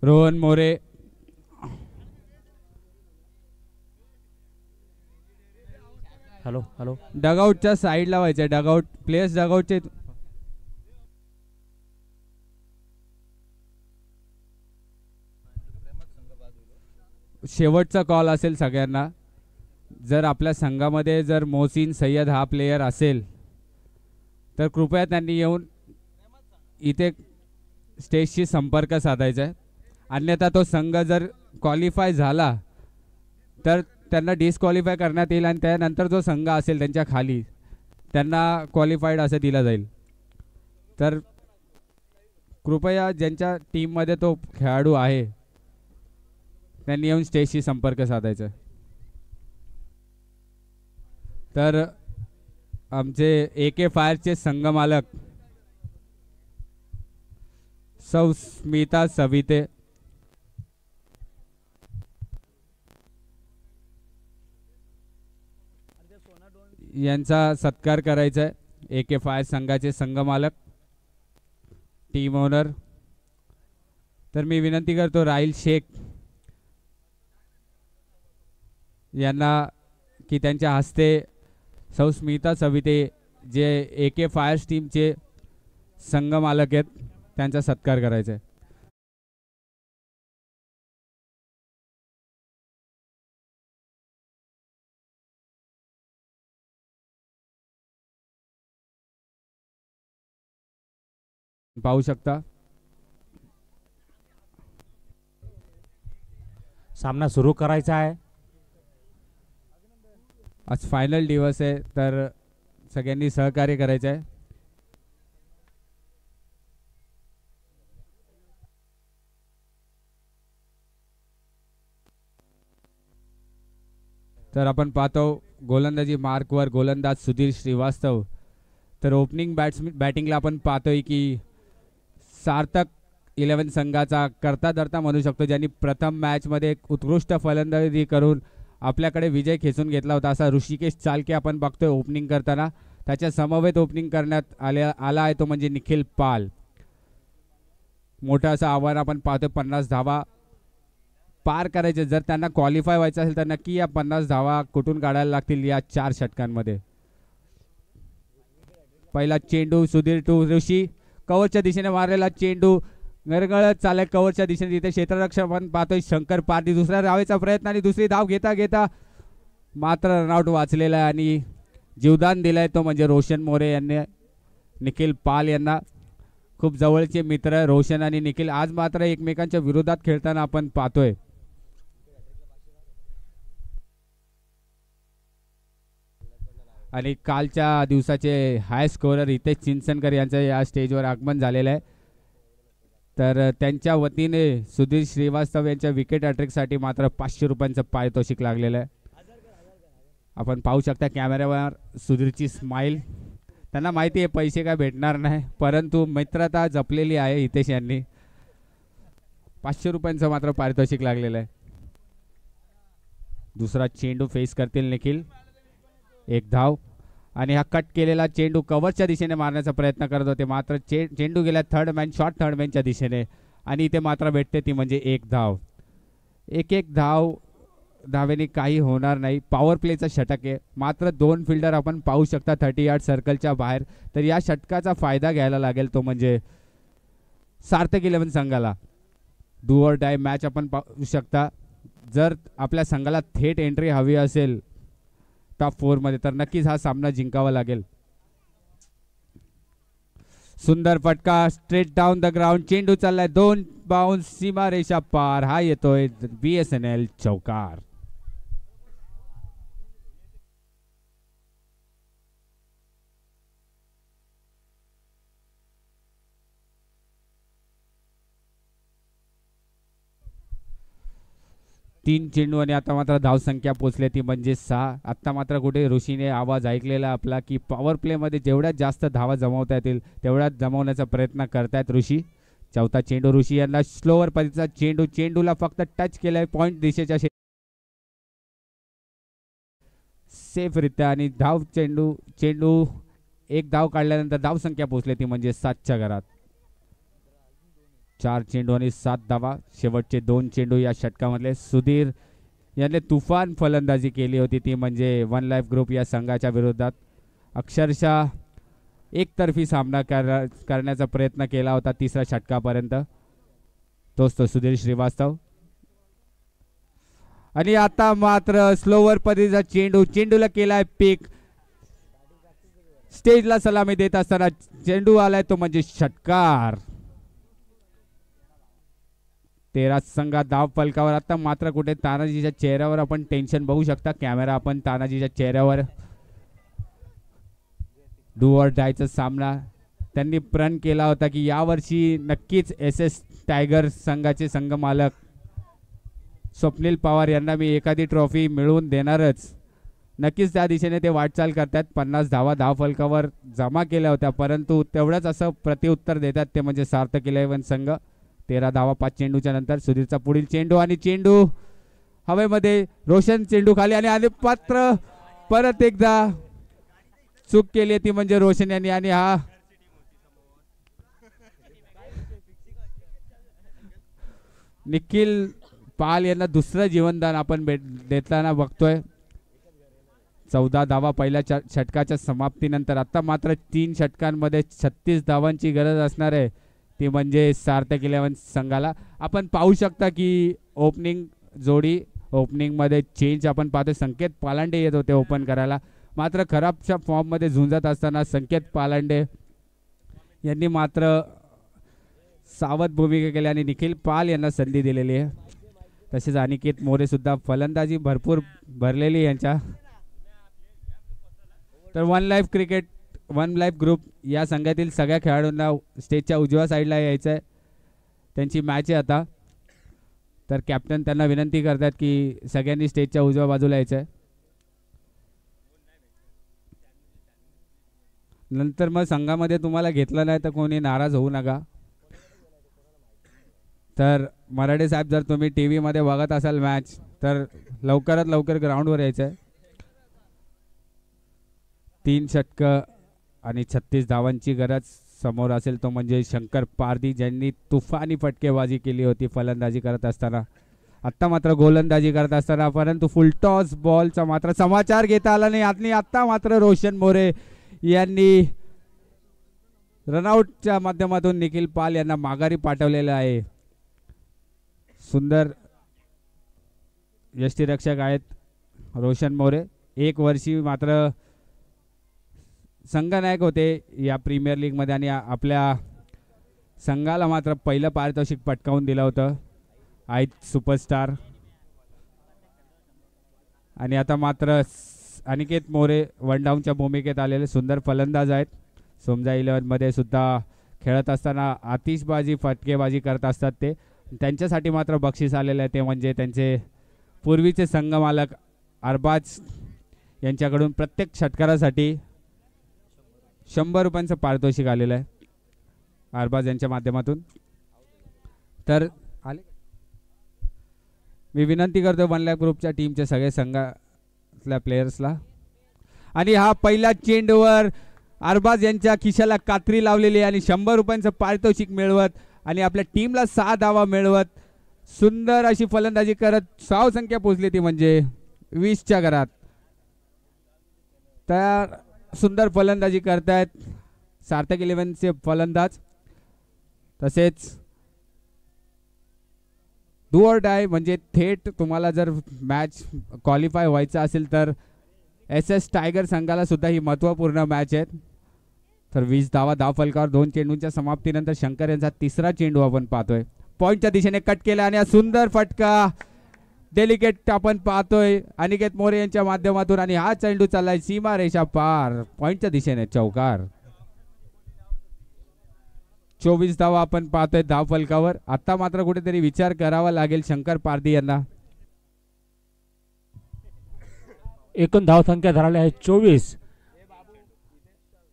Rohan More, hello hello डगआउटच्या साईडला व्हायचं. डगआउट प्लेयर्स डगआउटचे शेवटचा कॉल असेल सगळ्यांना. जर आपल्या संघामध्ये जर मोहसिन सय्यद हा प्लेयर असेल तर कृपया त्यांनी येऊन इथे स्टेजशी संपर्क साधायचा आहे. अन्यथा तो संघ जर क्वालिफाय झाला तर त्यांना डिस्क्वालिफाय करण्यात येईल आणि त्यानंतर जो संघ असेल त्यांच्या खाली त्यांना क्वालिफाईड असं दिलं जाईल. तर कृपया ज्यांच्या टीममध्ये तो खेळाडू आहे त्यांनी येऊन स्टेजशी संपर्क साधायचा. तर आमचे AK फायरचे संघमालक सौ स्मिता सविते यांचा सत्कार करायचा आहे. AK फायर संघाचे संघमालक टीम ओनर. तर मी विनंती करतो राहिल शेख यांना की त्यांच्या हस्ते सौ स्मिता सविते जे AK फायर्स टीमचे संघ मालक आहेत त्यांचा सत्कार करायचा आहे. पाहू शकता सामना सुरू करायचा आहे. आज फायनल दिवस आहे तर सगळ्यांनी सहकार्य करायचं आहे. तर आपण पाहतो गोलंदाजी मार्कवर गोलंदाज सुधीर श्रीवास्तव. तर ओपनिंग बॅटिंगला आपण पाहतोय की सार्थक 11 संघाचा करता धरता म्हणू शकतो, ज्यांनी प्रथम मॅचमध्ये एक उत्कृष्ट फलंदाजी करून आपल्याकडे विजय खेचून घेतला होता असा ऋषिकेश चालके आपण बघतोय ओपनिंग करताना. त्याच्या समवेत ओपनिंग करण्यात आला आहे तो म्हणजे निखिल पाल. मोठं असं आव्हान आपण पाहतोय. 50 धावा पार करायचे, जर त्यांना क्वालिफाय व्हायचं असेल तर नक्की या 50 धावा कुठून काढायला लागतील या 4 षटकांमध्ये. पहिला चेंडू सुधीर टू ऋषी, कव्हरच्या दिशेने मारलेला चेंडू गरगळत चाललाय कव्हरच्या दिशेने. तिथे क्षेत्ररक्षक आपण पाहतोय शंकर पारधी. दुसऱ्या धावेचा प्रयत्न आणि दुसरी धाव घेता घेता मात्र रनआउट वाचलेला आहे आणि जीवदान दिलंय तो म्हणजे रोशन मोरे यांनी निखिल पाल यांना. खूप जवळचे मित्र रोशन आणि निखिल आज मात्र एकमेकांच्या विरोधात खेळताना आपण पाहतोय. आणि कालच्या दिवसाचे हाय स्कोरर हितेश चिंचनकर यांचं या स्टेजवर आगमन झालेलं आहे. तर त्यांच्या वतीने सुधीर श्रीवास्तव यांच्या विकेट हॅट्रिकसाठी मात्र 500 रुपयांचं पारितोषिक लागलेलं आहे. आपण पाहू शकता कॅमेऱ्यावर सुधीरची स्माईल. त्यांना माहिती आहे पैसे काय भेटणार नाही, परंतु मित्रता जपलेली आहे हितेश यांनी. 500 रुपयांचं मात्र पारितोषिक लागलेलं आहे. दुसरा चेंडू फेस करतील निखिल. एक धाव आणि हा कट केलेला चेंडू कव्हरच्या दिशेने मारण्याचा प्रयत्न करत होते, मात्र चेंडू गेला थर्ड मॅनच्या दिशेने आणि इथे मात्र भेटते ती म्हणजे एक धाव. एक धावेने काही होणार नाही. पॉवर प्लेचा षटक आहे, मात्र 2 फिल्डर आपण पाहू शकता 30 यार्ड सर्कलच्या बाहेर. तर या षटकाचा फायदा घ्यायला लागेल तो म्हणजे सार्थक 11 संघाला. डू ऑर डाय मॅच आपण पाहू शकता. जर आपल्या संघाला थेट एंट्री हवी असेल टॉप 4 मध्ये तर नक्कीच हा सामना जिंकावा लागेल. सुंदर फटका स्ट्रेट डाऊन द ग्राउंड. चेंडू चाललाय 2 बाउन्स सीमा रेषा पार. हा येतोय BSNL चौकार. तीन चेंडू आणि आता मात्र धावसंख्या पोचली ती म्हणजे 6. आता मात्र कुठे ऋषीने आवाज ऐकलेला आपला की पॉवर प्लेमध्ये जेवढ्यात जास्त धावा जमवता येतील तेवढ्यात जमवण्याचा प्रयत्न करतायत ऋषी. चौथा चेंडू ऋषी यांना स्लोवर पद्धतीचा चेंडूला फक्त टच केलाय पॉइंट दिशेच्या सेफ रित्या आणि धाव चेंडू एक धाव काढल्यानंतर धावसंख्या पोचली ती म्हणजे 7च्या घरात. 4 चेंडू आणि 7 धावा. शेवटचे 2 चेंडू या षटकामधले. सुधीर यांनी तुफान फलंदाजी केली होती ती म्हणजे वन लाईफ ग्रुप या संघाच्या विरोधात. अक्षरशः एकतर्फी सामना करण्याचा प्रयत्न केला होता 3ऱ्या षटकापर्यंत. तोच तो सुधीर श्रीवास्तव. आणि आता मात्र स्लोवर पद्धतीचा चेंडूला केलाय पिक. स्टेजला सलामी देत असताना चेंडू आलाय तो म्हणजे षटकार. 13 संघात धाव फलकावर. आता मात्र कुठे तानाजीच्या चेहऱ्यावर आपण टेन्शन बघू शकता. कॅमेरा आपण तानाजीच्या चेहऱ्यावर. डू ऑर डायचा सामना त्यांनी प्रण केला होता की यावर्षी नक्कीच SS टायगर संघाचे संघ मालक स्वप्नील पवार यांना मी एखादी ट्रॉफी मिळवून देणारच. नक्कीच त्या दिशेने ते वाटचाल करतात. 50 धावा धाव फलकावर जमा केल्या होत्या, परंतु तेवढंच असं प्रत्युत्तर देतात ते म्हणजे सार्थक 11 संघ. 13 धावा 5 चेंडूच्या नंतर. सुधीरचा पुढील चेंडू आणि चेंडू हवेमध्ये. रोशन चेंडू खाली आणि पात्र परत एकदा चूक केली ती म्हणजे रोशन यांनी. आणि हा निखिल पाल यांना दुसरं जीवनदान आपण देताना बघतोय. 14 धावा पहिल्या षटकाच्या समाप्तीनंतर. आता मात्र 3 षटकांमध्ये 36 धावांची गरज असणार आहे, ती म्हणजे सार्थक 11 संघाला. आपण पाहू शकता की ओपनिंग जोडी, ओपनिंगमध्ये चेंज आपण पाहतो. संकेत पालांडे येत होते ओपन करायला, मात्र खराबच्या फॉर्ममध्ये झुंजत असताना संकेत पालांडे यांनी मात्र सावध भूमिका केली आणि निखिल पाल यांना संधी दिलेली आहे. तसेच अनिकेत मोरे सुद्धा फलंदाजी भरपूर भरलेली यांच्या. तर वन लाईफ ग्रुप या संघातील सगळ्या खेळाडूंना स्टेजच्या उजव्या साईडला यायचं आहे. त्यांची मॅच आहे आता. तर कॅप्टन त्यांना विनंती करतात की सगळ्यांनी स्टेजच्या उजव्या बाजूला यायचं आहे. नंतर मग संघामध्ये तुम्हाला घेतलं नाही तर कोणी नाराज होऊ नका. तर मराठे साहेब, जर तुम्ही टी व्हीमध्ये बघत असाल मॅच, तर लवकरात लवकर ग्राउंडवर यायचं आहे. 3 षटकं आणि 36 धावांची गरज समोर असेल तो म्हणजे शंकर पारधी, ज्यांनी तुफानी फटकेबाजी केली होती फलंदाजी करत असताना. आत्ता मात्र गोलंदाजी करत असताना, परंतु फुलटॉस बॉलचा मात्र समाचार घेता आला नाही. आणि आत्ता मात्र रोशन मोरे यांनी रनआउटच्या माध्यमातून निखिल पाल यांना माघारी पाठवलेलं आहे. सुंदर यष्टीरक्षक आहेत रोशन मोरे. 1 वर्षी मात्र संघनायक होते या प्रीमियर लीगमध्ये आणि आपल्या संघाला मात्र पहिलं पारितोषिक पटकावून दिलं होतं, सुपरस्टार. आणि आता मात्र अनिकेत मोरे वन डाऊनच्या भूमिकेत आलेले सुंदर फलंदाज आहेत. सोमजा 11मध्ये सुद्धा खेळत असताना आतिषबाजी फटकेबाजी करत असतात ते. त्यांच्यासाठी मात्र बक्षीस आलेलं आहे, ते म्हणजे त्यांचे पूर्वीचे संघमालक अरबाज यांच्याकडून प्रत्येक षटकारासाठी 100 रुपयांचं पारितोषिक आलेलं आहे अरबाज यांच्या माध्यमातून. तर मी विनंती करतो वन लाईफ ग्रुपच्या टीमच्या सगळे संघातल्या प्लेयर्सला. आणि हा पहिल्या चेंडूवर अरबाज यांच्या खिशाला कात्री लावलेली आणि 100 रुपयांचं पारितोषिक मिळवत आणि आपल्या टीमला 6 धावा मिळवत सुंदर अशी फलंदाजी करत धावसंख्या पोहोचली ती म्हणजे 20च्या घरात. तर सुंदर फलंदाजी करतायत सार्थक 11चे फलंदाज. तसेच डू ऑर डाय म्हणजे थेट तुम्हाला जर मॅच क्वालिफाय व्हायचं असेल तर SS टायगर संघाला सुद्धा ही महत्त्वपूर्ण मॅच आहे. तर 20 धावा धावफलकावर 2 चेंडूंच्या समाप्तीनंतर शंकर यांचा 3रा चेंडू आपण पाहतोय. पॉईंटच्या दिशेने कट केला आणि सुंदर फटका डेलिकेट आपण पाहतोय अनिकेत मोरे यांच्या माध्यमातून. आणि हा चेंडू चाललाय सीमा रेषा पार पॉईंटच्या दिशेने चौकार. 24 धावा आपण पाहतोय धावफलकावर. आता मात्र कुठेतरी विचार करावा लागेल शंकर पारधी यांना. एकूण धावसंख्या धरली आहे 24.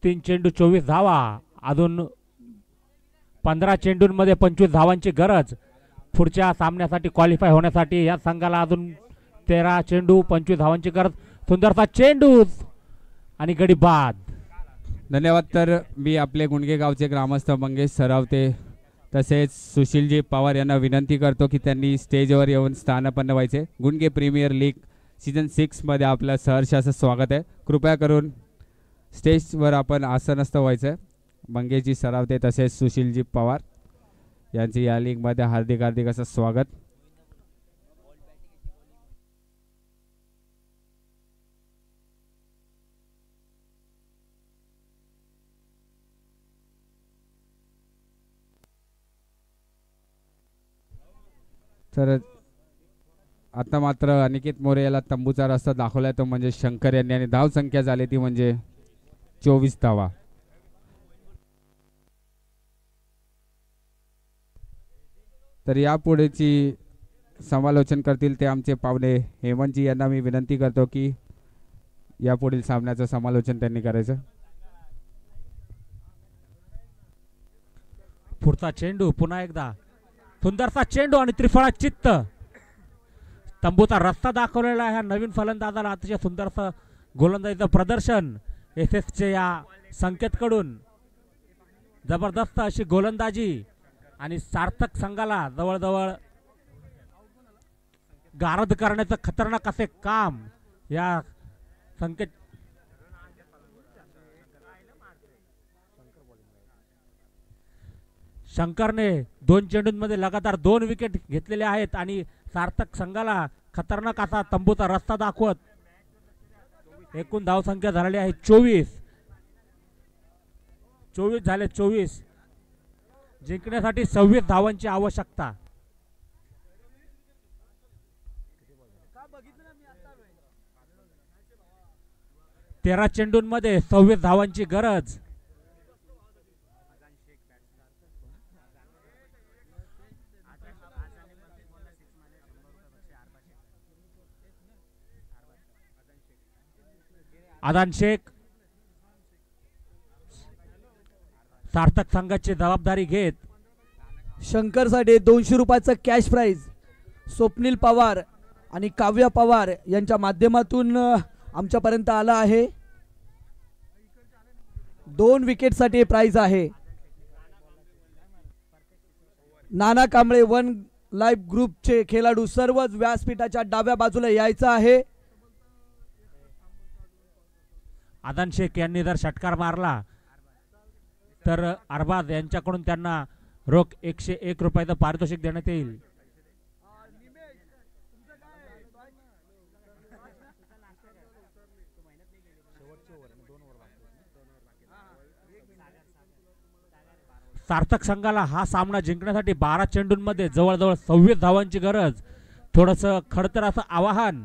3 चेंडू 24 धावा. अजून 15 चेंडूंमध्ये 25 धावांची गरज. पुढच्या सामन्यासाठी क्वालिफाय होण्यासाठी या संघाला अजून 13 चेंडू 25 धावांची गरज. सुंदरसा चेंडू आणि गडी बाद. धन्यवाद. तर मी आपले गुंडगे गावचे ग्रामस्थ मंगेश सरावते तसेच सुशीलजी पवार यांना विनंती करतो की त्यांनी स्टेजवर येऊन स्थानापन्न व्हायचे. गुंडगे प्रीमियर लीग सीझन 6 मध्ये आपलं सहर्ष असं स्वागत आहे. कृपया करून स्टेजवर आपण आसनस्थ व्हायचं. मंगेशजी सरावते तसेच सुशीलजी पवार यांचे या लीगमध्ये हार्दिक हार्दिक असं स्वागत. तर आता मात्र अनिकेत मोरे याला तंबूचा रस्ता दाखवलाय तो म्हणजे शंकर यांनी. आणि धाव संख्या झाली ती म्हणजे 24 धावा. तर यापुढेची समालोचन करतील ते आमचे पाहुणे हेमंतजी यांना मी विनंती करतो की यापुढील सामन्याचं समालोचन त्यांनी करायचं. पुढचा चेंडू पुन्हा एकदा सुंदरसा चेंडू आणि त्रिफळा चित्त. तंबूचा रस्ता दाखवलेला आहे नवीन फलंदाजाला. अतिशय सुंदरसं गोलंदाजीचं प्रदर्शन SS या संकेतकडून. जबरदस्त अशी गोलंदाजी आणि सार्थक संघाला जवळजवळ गारद करण्याचं खतरनाक असे काम या संकेत शंकरने 2 चेंडूंमध्ये लगातार 2 विकेट घेतलेले आहेत आणि सार्थक संघाला खतरनाक असा तंबूचा रस्ता दाखवत एकूण धावसंख्या झालेली आहे 24 झाले 24 जिंकण्यासाठी 26 धावांची आवश्यकता. तेरा चेंडूंमध्ये 26 धावांची गरज. आदान शेख सार्थक संघाची जबाबदारी घेत शंकरसाठी 200 रुपयाचं कॅश प्राइज स्वप्नील पवार आणि काव्या पवार यांच्या माध्यमातून आमच्यापर्यंत आला आहे. 2 विकेटसाठी प्राइज आहे. नाना कांबळे वन लाईव्ह ग्रुपचे खेळाडू सर्वच व्यासपीठाच्या डाव्या बाजूला यायचं आहे. आदान शेख यांनी जर षटकार मारला तर अरबाज यांच्याकडून त्यांना रोख 101 रुपयाचं पारितोषिक देण्यात येईल. सार्थक संघाला हा सामना जिंकण्यासाठी 12 चेंडूंमध्ये जवळजवळ 26 धावांची गरज. थोडंसं खडतर असं आवाहन,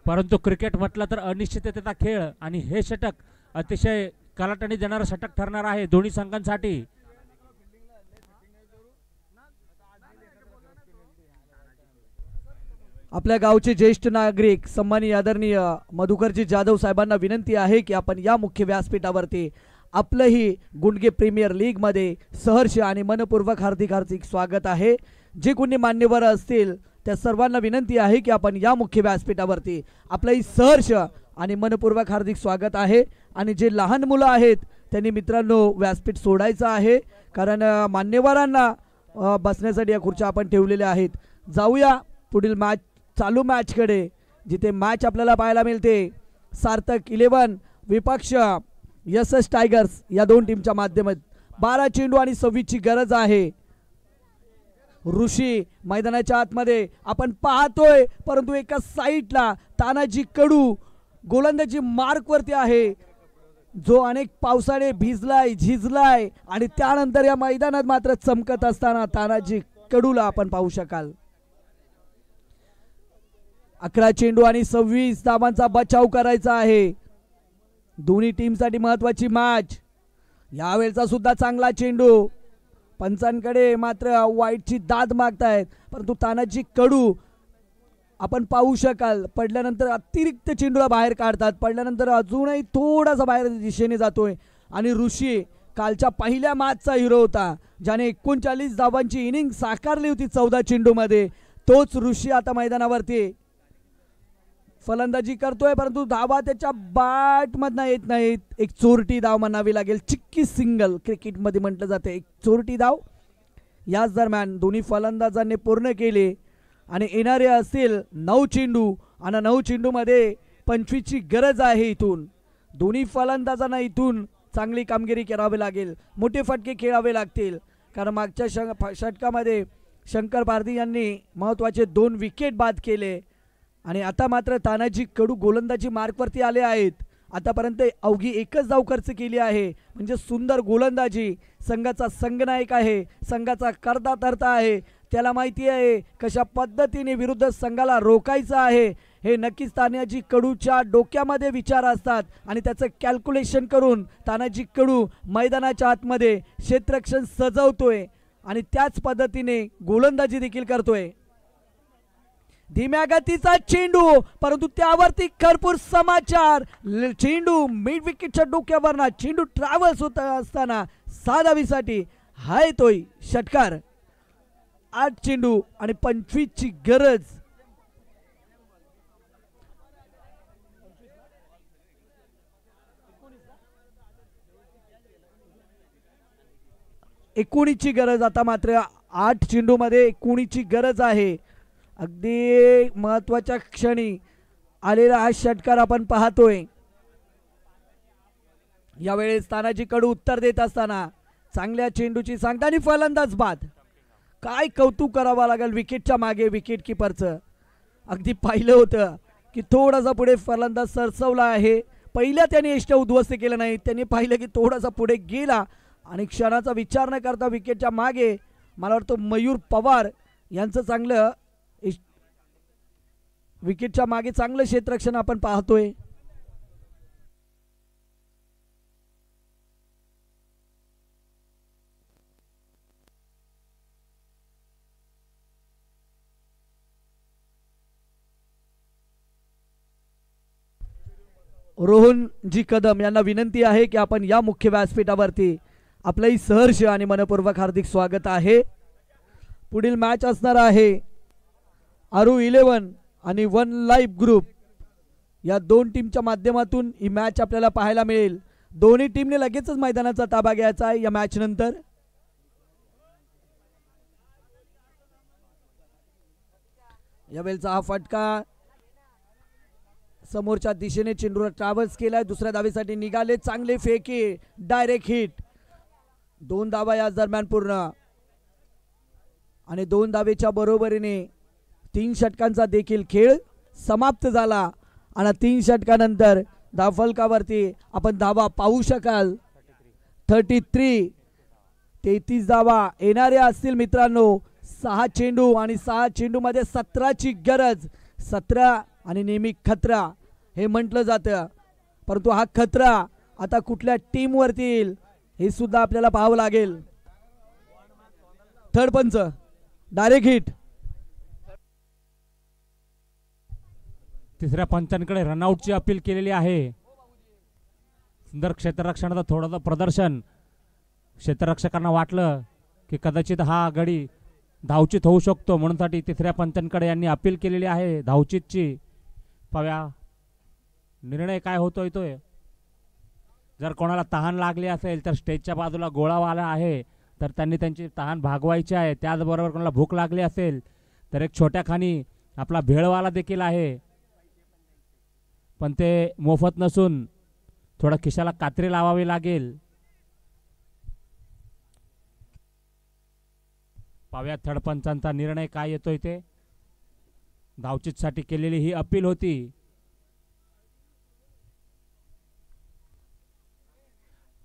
परंतु क्रिकेट म्हटलं तर अनिश्चिततेचा खेळ आणि हे षटक अतिशय कलाटणी देणारं षटक ठरणार आहे दोन्ही संघांसाठी. आपल्या गावचे ज्येष्ठ नागरिक सन्माननीय आदरणीय मधुकरजी जाधव साहेबांना विनंती आहे की आपण या मुख्य व्यासपीठावरती आपलंही गुंडगे प्रीमियर लीग मध्ये सहर्ष आणि मनपूर्वक हार्दिक हार्दिक स्वागत आहे. जे कोणी मान्यवर असतील त्या सर्वांना विनंती आहे की आपण या मुख्य व्यासपीठावरती आपलंही सहर्ष आणि मनपूर्वक हार्दिक स्वागत आहे. आणि जे लहान मुलं आहेत त्यांनी मित्रांनो व्यासपीठ सोडायचं आहे, कारण मान्यवरांना बसण्यासाठी या खुर्च्या आपण ठेवलेल्या आहेत. जाऊया पुढील चालू मॅचकडे, जिथे मॅच आपल्याला पाहायला मिळते. सार्थक 11 विपक्ष SS टायगर्स या दोन टीमच्या माध्यमातून 12 चेंडू आणि 26 ची गरज आहे. ऋषी मैदानाच्या आतमध्ये आपण पाहतोय, परंतु एका साईडला तानाजी कडू गोलंदाजी मार्कवरती आहे, जो अनेक पावसाने भिजलाय झिजलाय आणि त्यानंतर या मैदानात मात्र चमकत असताना तानाजी कडूला आपण पाहू शकाल. 11 चेंडू आणि 26 धावांचा बचाव करायचा आहे. दोन्ही टीमसाठी महत्वाची मॅच. यावेळचा सुद्धा चांगला चेंडू, पंचांकडे मात्र वाईटची दाद मागतायत, परंतु तानाजी कडू आपण पाहू शकाल पडल्यानंतर अतिरिक्त चेंडूला बाहेर काढतात, पडल्यानंतर अजूनही थोडासा बाहेर दिशेने जातोय. आणि ऋषी कालच्या पहिल्या मॅचचा हिरो होता, ज्याने 39 धावांची इनिंग साकारली होती 14 चेंडूमध्ये. तोच ऋषी आता मैदानावरती फलंदाजी करतोय, परंतु धावा त्याच्या बॅट मधनं येत नाहीत. एक चोरटी धाव म्हणावी लागेल, चिक्की सिंगल क्रिकेटमध्ये म्हटलं जाते, एक चोरटी धाव याच दरम्यान दोन्ही फलंदाजांनी पूर्ण केले. आणि येणारे असतील 9 चेंडू आणि 9 चेंडूमध्ये 25 ची गरज आहे. इथून दोन्ही फलंदाजांना इथून चांगली कामगिरी करावी लागेल, मोठे फटके खेळावे लागतील, कारण मागच्या षटकामध्ये शंकर पारधी यांनी महत्त्वाचे 2 विकेट बाद केले. आणि आता मात्र तानाजी कडू गोलंदाजी मार्कवरती आले आहेत. आतापर्यंत अवघी एकच धाव खर्च केली आहे, म्हणजे सुंदर गोलंदाजी. संघाचा संघनायक आहे, संघाचा करता धरता आहे, त्याला माहिती आहे कशा पद्धतीने विरुद्ध संघाला रोखायचं आहे. हे नक्कीच तानाजी कडूच्या डोक्यामध्ये विचार असतात आणि त्याचं कॅल्क्युलेशन करून तानाजी कडू मैदानाच्या आतमध्ये क्षेत्ररक्षण सजवतोय आणि त्याच पद्धतीने गोलंदाजी देखील करतोय. धीम्या गतीचा चेंडू, परंतु त्यावरती भरपूर समाचार. चेंडू मिड विकेटच्या डोक्यावरना चेंडू ट्रॅव्हल्स होत असताना 6 धावीसाठी हा येतोय षटकार. 8 चेंडू आणि 25 ची गरज. ची गरज. आता मात्र 8 चेंडू मध्ये 19 ची गरज आहे. अगदी महत्वाच्या क्षणी आलेला हा षटकार आपण पाहतोय. यावेळेस तानाजी कडू उत्तर देत असताना चांगल्या चेंडूची सांगता आणि फलंदाज बाद. काय कौतुक करावं लागेल विकेटच्या मागे विकेट किपरचं. अगदी पाहिलं होतं की थोडासा पुढे फलंदाज सरसवला आहे. पहिल्या त्याने यष्ट उद्ध्वस्त केलं नाही. त्यांनी पाहिलं की थोडासा पुढे गेला आणि क्षणाचा विचार न करता विकेटच्या मागे मला वाटतं मयूर पवार यांचं चांगलं विकेटच्या मागे चांगलं क्षेत्ररक्षण आपण पाहतोय. रोहनजी कदम यांना विनंती आहे की आपण या मुख्य व्यासपीठावरती आपलंही सहर्ष आणि मनपूर्वक हार्दिक स्वागत आहे. पुढील मॅच असणार आहे आरू 11 आणि वन लाईव्ह ग्रुप या दोन टीमच्या माध्यमातून ही मॅच आपल्याला पाहायला मिळेल. दोन्ही टीमने लगेचच मैदानाचा ताबा घ्यायचा आहे या मॅच नंतर. यावेळेचा हा फटका समोरच्या दिशेने चेंडूला ट्रॅव्हल्स केलाय. दुसऱ्या धावेसाठी निघाले. चांगले फेके डायरेक्ट हिट. 2 धावा या दरम्यान पूर्ण आणि 2 धावेच्या बरोबरीने 3 षटकांचा देखील खेळ समाप्त झाला आणि 3 षटकानंतर धावफलकावरती आपण धावा पाहू शकाल. 33 धावा येणाऱ्या असतील मित्रांनो. 6 चेंडू आणि 6 चेंडू मध्ये 17ची गरज. 17 आणि नेहमी खतरा हे म्हटलं जातं, परंतु हा खतरा आता कुठल्या टीम वरती येईल हे सुद्धा आपल्याला पाहावं लागेल. थर्ड पंच डायरेक्ट हिट. तिसऱ्या पंचांकडे रनआउटची अपील केलेली आहे. सुंदर क्षेत्ररक्षणाचं थोडंसं प्रदर्शन. क्षेत्ररक्षकांना वाटलं की कदाचित हा गडी धावचित होऊ शकतो, म्हणून साठी तिसऱ्या पंचांकडे यांनी अपील केलेली आहे धावचितची. पाव्या निर्णय काय होतोय तोय. जर कोणाला तहान लागली असेल तर स्टेजच्या बाजूला गोळावाला आहे, तर त्यांनी त्यांची तहान भागवायची आहे. त्याचबरोबर कोणाला भूक लागली असेल तर एक छोट्या खाणी आपला भेळवाला देखील आहे, पण ते मोफत नसून थोडा खिशाला कात्री लावावी लागेल. पाव्या थर्ड पंचांचा निर्णय काय येतोय ते. धावचितसाठी केलेली ही अपील होती.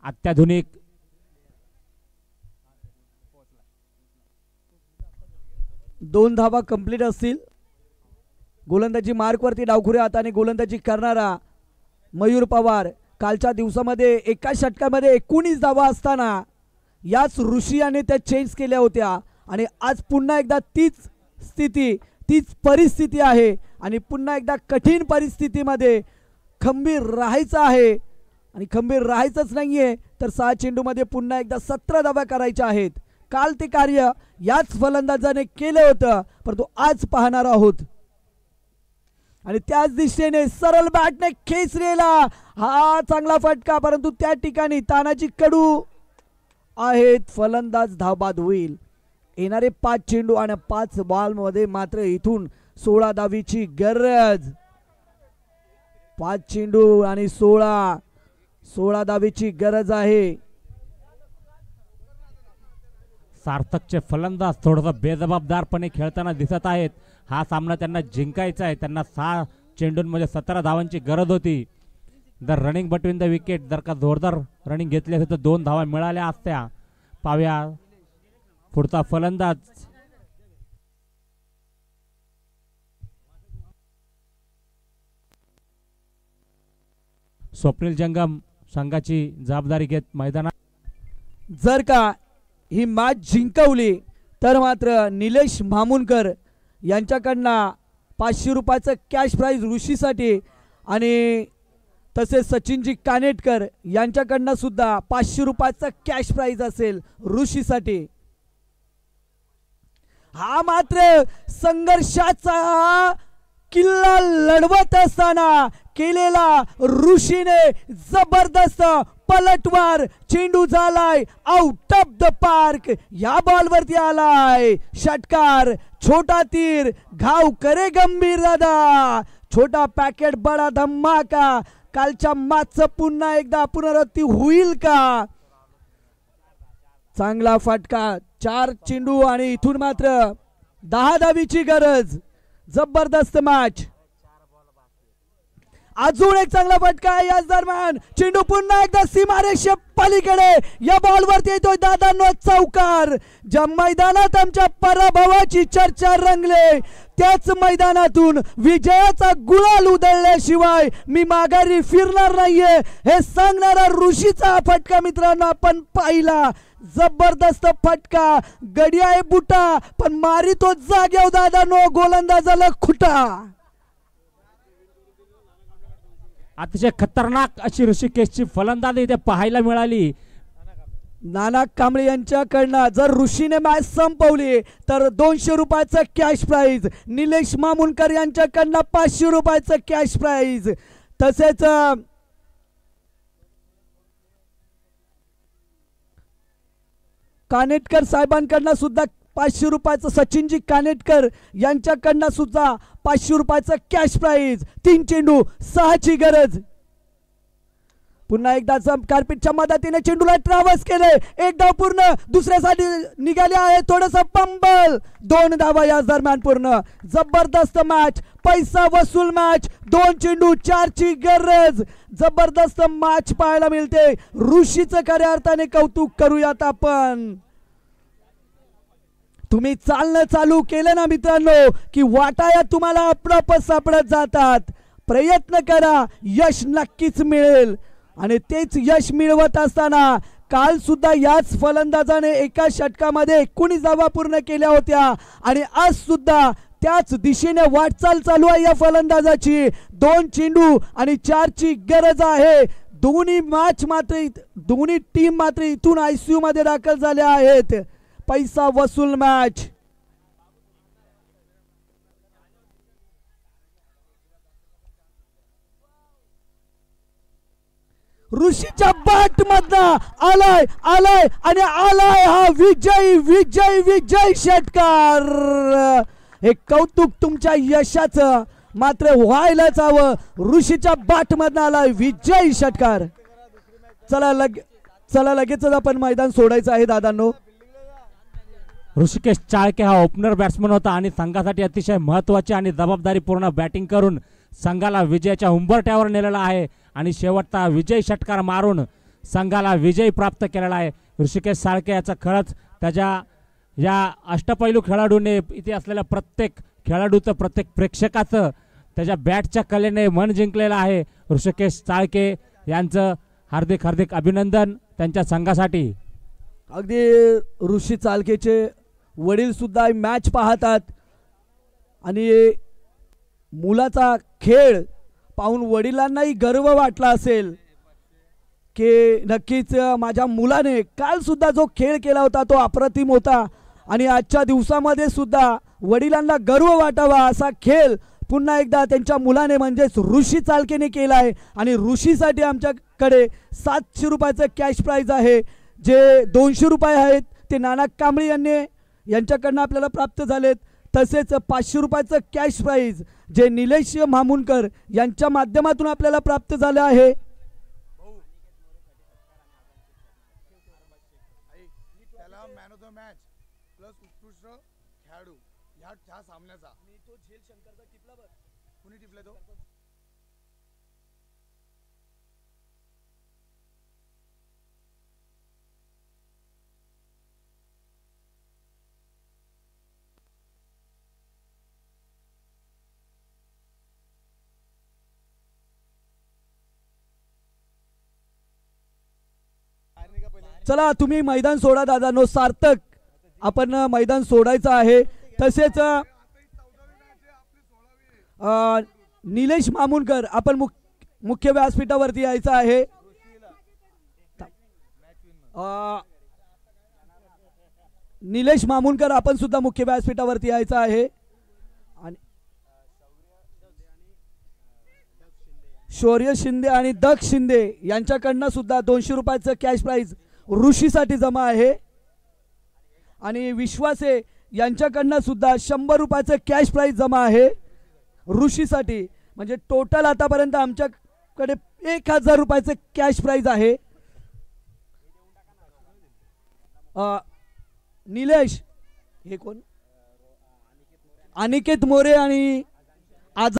अत्याधुनिक दोन धावा कंप्लीट असतील. गोलंदाजी मार्कवरती डावखुऱ्या हाताने गोलंदाजी करणारा मयूर पवार. कालच्या दिवसामध्ये एका षटकामध्ये 19 धावा असताना याच ऋषियाने त्या चेंज केल्या होत्या आणि आज पुन्हा एकदा तीच स्थिती तीच परिस्थिती आहे आणि पुन्हा एकदा कठीण परिस्थितीमध्ये खंबीर राहायचं आहे. आणि खंबीर राहायचंच नाहीये तर 6 चेंडूमध्ये पुन्हा एकदा 17 धावा करायच्या आहेत. काल ते कार्य याच फलंदाजाने केलं होतं, परंतु आज पाहणार आहोत. आणि त्याच दिशेने सरळ बॅटने खेचलेला हा चांगला फटका, परंतु त्या ठिकाणी तानाजी कडू आहेत. फलंदाज धावबाद होईल. येणारे 5 चेंडू आणि 5 बॉल मध्ये मात्र इथून 16 धावीची गरज. 5 चेंडू आणि 16 धावीची गरज आहे. सार्थकचे फलंदाज थोडंसं बेजबाबदारपणे खेळताना दिसत आहेत. हा सामना त्यांना जिंकायचा आहे. त्यांना 6 चेंडूंमध्ये 17 धावांची गरज होती. जर रनिंग बिटवीन द विकेट जर का जोरदार रनिंग घेतली असेल तर 2 धावा मिळाल्या असत्या. पाव्या पुढचा फलंदाज स्वप्नील जंगम संघाची जबाबदारी घेत मैदानात. जर का ही मॅच जिंकवली तर मात्र निलेश मामुनकर यांच्याकडनं 500 रुपयाचं कॅश प्राइज ऋषीसाठी आणि तसेच सचिनजी कानेटकर यांच्याकडनं सुद्धा 500 रुपयाचं कॅश प्राइज असेल ऋषीसाठी. हा मात्र संघर्षाचा किल्ला लढवत असताना केलेला ऋषीने जबरदस्त पलटवार, चेंडू झालाय आउट ऑफ द पार्क. या बॉल वरती आलाय षटकार. छोटा तीर, घाव करे गंभीर दादा. छोटा पॅकेट बडा धमाका. कालच्या मॅचचं पुन्हा एकदा पुनरावृत्ती होईल का? चांगला फटका. 4 चेंडू आणि इथून मात्र 10 धावीची गरज. जबरदस्त मॅच. अजून एक चांगला फटका आहे याच दरम्यान. चेंडू पुन्हा एकदा सीमारेषे पलीकडे. या बॉल वरती येतोय दादांनो चौकार. ज्या मैदानात आमच्या पराभवाची चर्चा रंगले त्याच मैदानातून विजयाचा गुलाल उधळल्याशिवाय मी माघारी फिरणार नाहीये हे सांगणारा ऋषीचा फटका मित्रांनो आपण पाहिला. जबरदस्त फटका. गडी आहे बुटा पण मारी तो जाग्यावर दादांनो. गोलंदाजाला खुटा. अतिशय खतरनाक अशी ऋषिकेशची फलंदाजी इथे पाहायला मिळाली. नाना कांबळे यांच्याकडनं जर ऋषीने मॅच संपवली तर 200 रुपयाचं कॅश प्राइज. निलेश मामुनकर यांच्याकडनं 500 रुपयाचं कॅश प्राइज. तसेच कानेटकर साहेबांकडनं सुद्धा 500 रुपयाचं. सचिनजी कानेटकर यांच्याकडनं सुद्धा 500 रुपयाचं कॅश प्राइज. 3 चेंडू 6ची गरज. पुन्हा एकदा कार्पेटच्या मदतीने चेंडूला ट्रॅव्हर्स केले. एक धाव पूर्ण. दुसऱ्यासाठी निघाले आहे थोडस पंबल. 2 धावा या दरम्यान पूर्ण. जबरदस्त मॅच. पैसा वसूल मॅच. 2 चेंडू 4ची गरज. जबरदस्त मॅच पाहायला मिळते. ऋषीचं खऱ्या अर्थाने कौतुक करूयात आपण. तुम्ही चालणं चालू केलं ना मित्रांनो की वाटाया तुम्हाला आपणापच सापडत जातात. प्रयत्न करा, यश नक्कीच मिळेल. आणि तेच यश मिळवत असताना काल सुद्धा याच फलंदाजाने एका षटकामध्ये 19 धावा पूर्ण केल्या होत्या आणि आज सुद्धा त्याच दिशेने वाटचाल चालू आहे या फलंदाजाची. 2 चेंडू आणि 4ची गरज आहे. दोन्ही टीम मात्र इथून ICU मध्ये दाखल झाल्या आहेत. पैसा वसूल मॅच. ऋषीच्या बॅट मधनं आलाय आणि आलाय हा विजय षटकार. हे कौतुक तुमच्या यशाचं मात्र व्हायलाच हवं. ऋषीच्या बॅट मधनं आलाय विजय षटकार. चला लगेचच आपण मैदान सोडायचं आहे दादांनो. ऋषिकेश चाळके हा ओपनर बॅट्समन होता आणि संघासाठी अतिशय महत्त्वाची आणि जबाबदारीपूर्ण बॅटिंग करून संघाला विजयाच्या उंबरठ्यावर नेलेला आहे आणि शेवटचा विजय षटकार मारून संघाला विजय प्राप्त केलेला आहे. ऋषिकेश चाळके याचा खरंच त्याच्या या अष्टपैलू खेळाडूने इथे असलेल्या प्रत्येक खेळाडूचं प्रत्येक प्रेक्षकाचं त्याच्या बॅटच्या कलेने मन जिंकलेलं आहे. ऋषिकेश चाळके यांचं हार्दिक अभिनंदन त्यांच्या संघासाठी. अगदी ऋषी चाळकेचे वडील सुद्धा मॅच पाहतात आणि मुलाचा खेळ पाहून वडिलांनाही गर्व वाटला असेल की नक्कीच माझ्या मुलाने काल सुद्धा जो खेळ केला होता तो अप्रतिम होता आणि आजच्या दिवसामध्ये सुद्धा वडिलांना गर्व वाटावा असा खेळ पुन्हा एकदा त्यांच्या मुलाने म्हणजेच ऋषी चाळकेने केला आहे. आणि ऋषीसाठी आमच्याकडे 700 रुपयाचं कॅश प्राइज आहे. जे 200 रुपये आहेत ते नाना कांबळे यांच्याकडनं आपल्याला प्राप्त झालेत. तसेच 500 रुपयाचं कॅश प्राइज जे निलेश मामुनकर यांच्या माध्यमातून आपल्याला प्राप्त झालं आहे. Man of the match plus उत्कृष्ट खेळाडू ह्या सामन्याचा तो झेल शंकरचा टिपला बघ. कुणी टिपला तो? चला तुम्ही मैदान सोडा दादांनो. सार्थक आपण मैदान सोडायचं आहे. तसेच निलेश मामुनकर आपण मुख्य व्यासपीठावरती यायचं आहे. निलेश मामुनकर आपण सुद्धा मुख्य व्यासपीठावरती यायचं आहे. आणि शौर्य शिंदे आणि दक्ष शिंदे यांच्याकडनं सुद्धा 200 रुपयाचं कॅश प्राइज ऋषीसाठी जमा आहे आणि विश्वासे यांच्याकडनं सुद्धा 100 रुपयाचं कॅश प्राइज जमा आहे ऋषीसाठी. म्हणजे टोटल आतापर्यंत आमच्याकडे 1000 रुपयाचं कॅश प्राइज आहे. निलेश हे कोण? अनिकेत मोरे आणि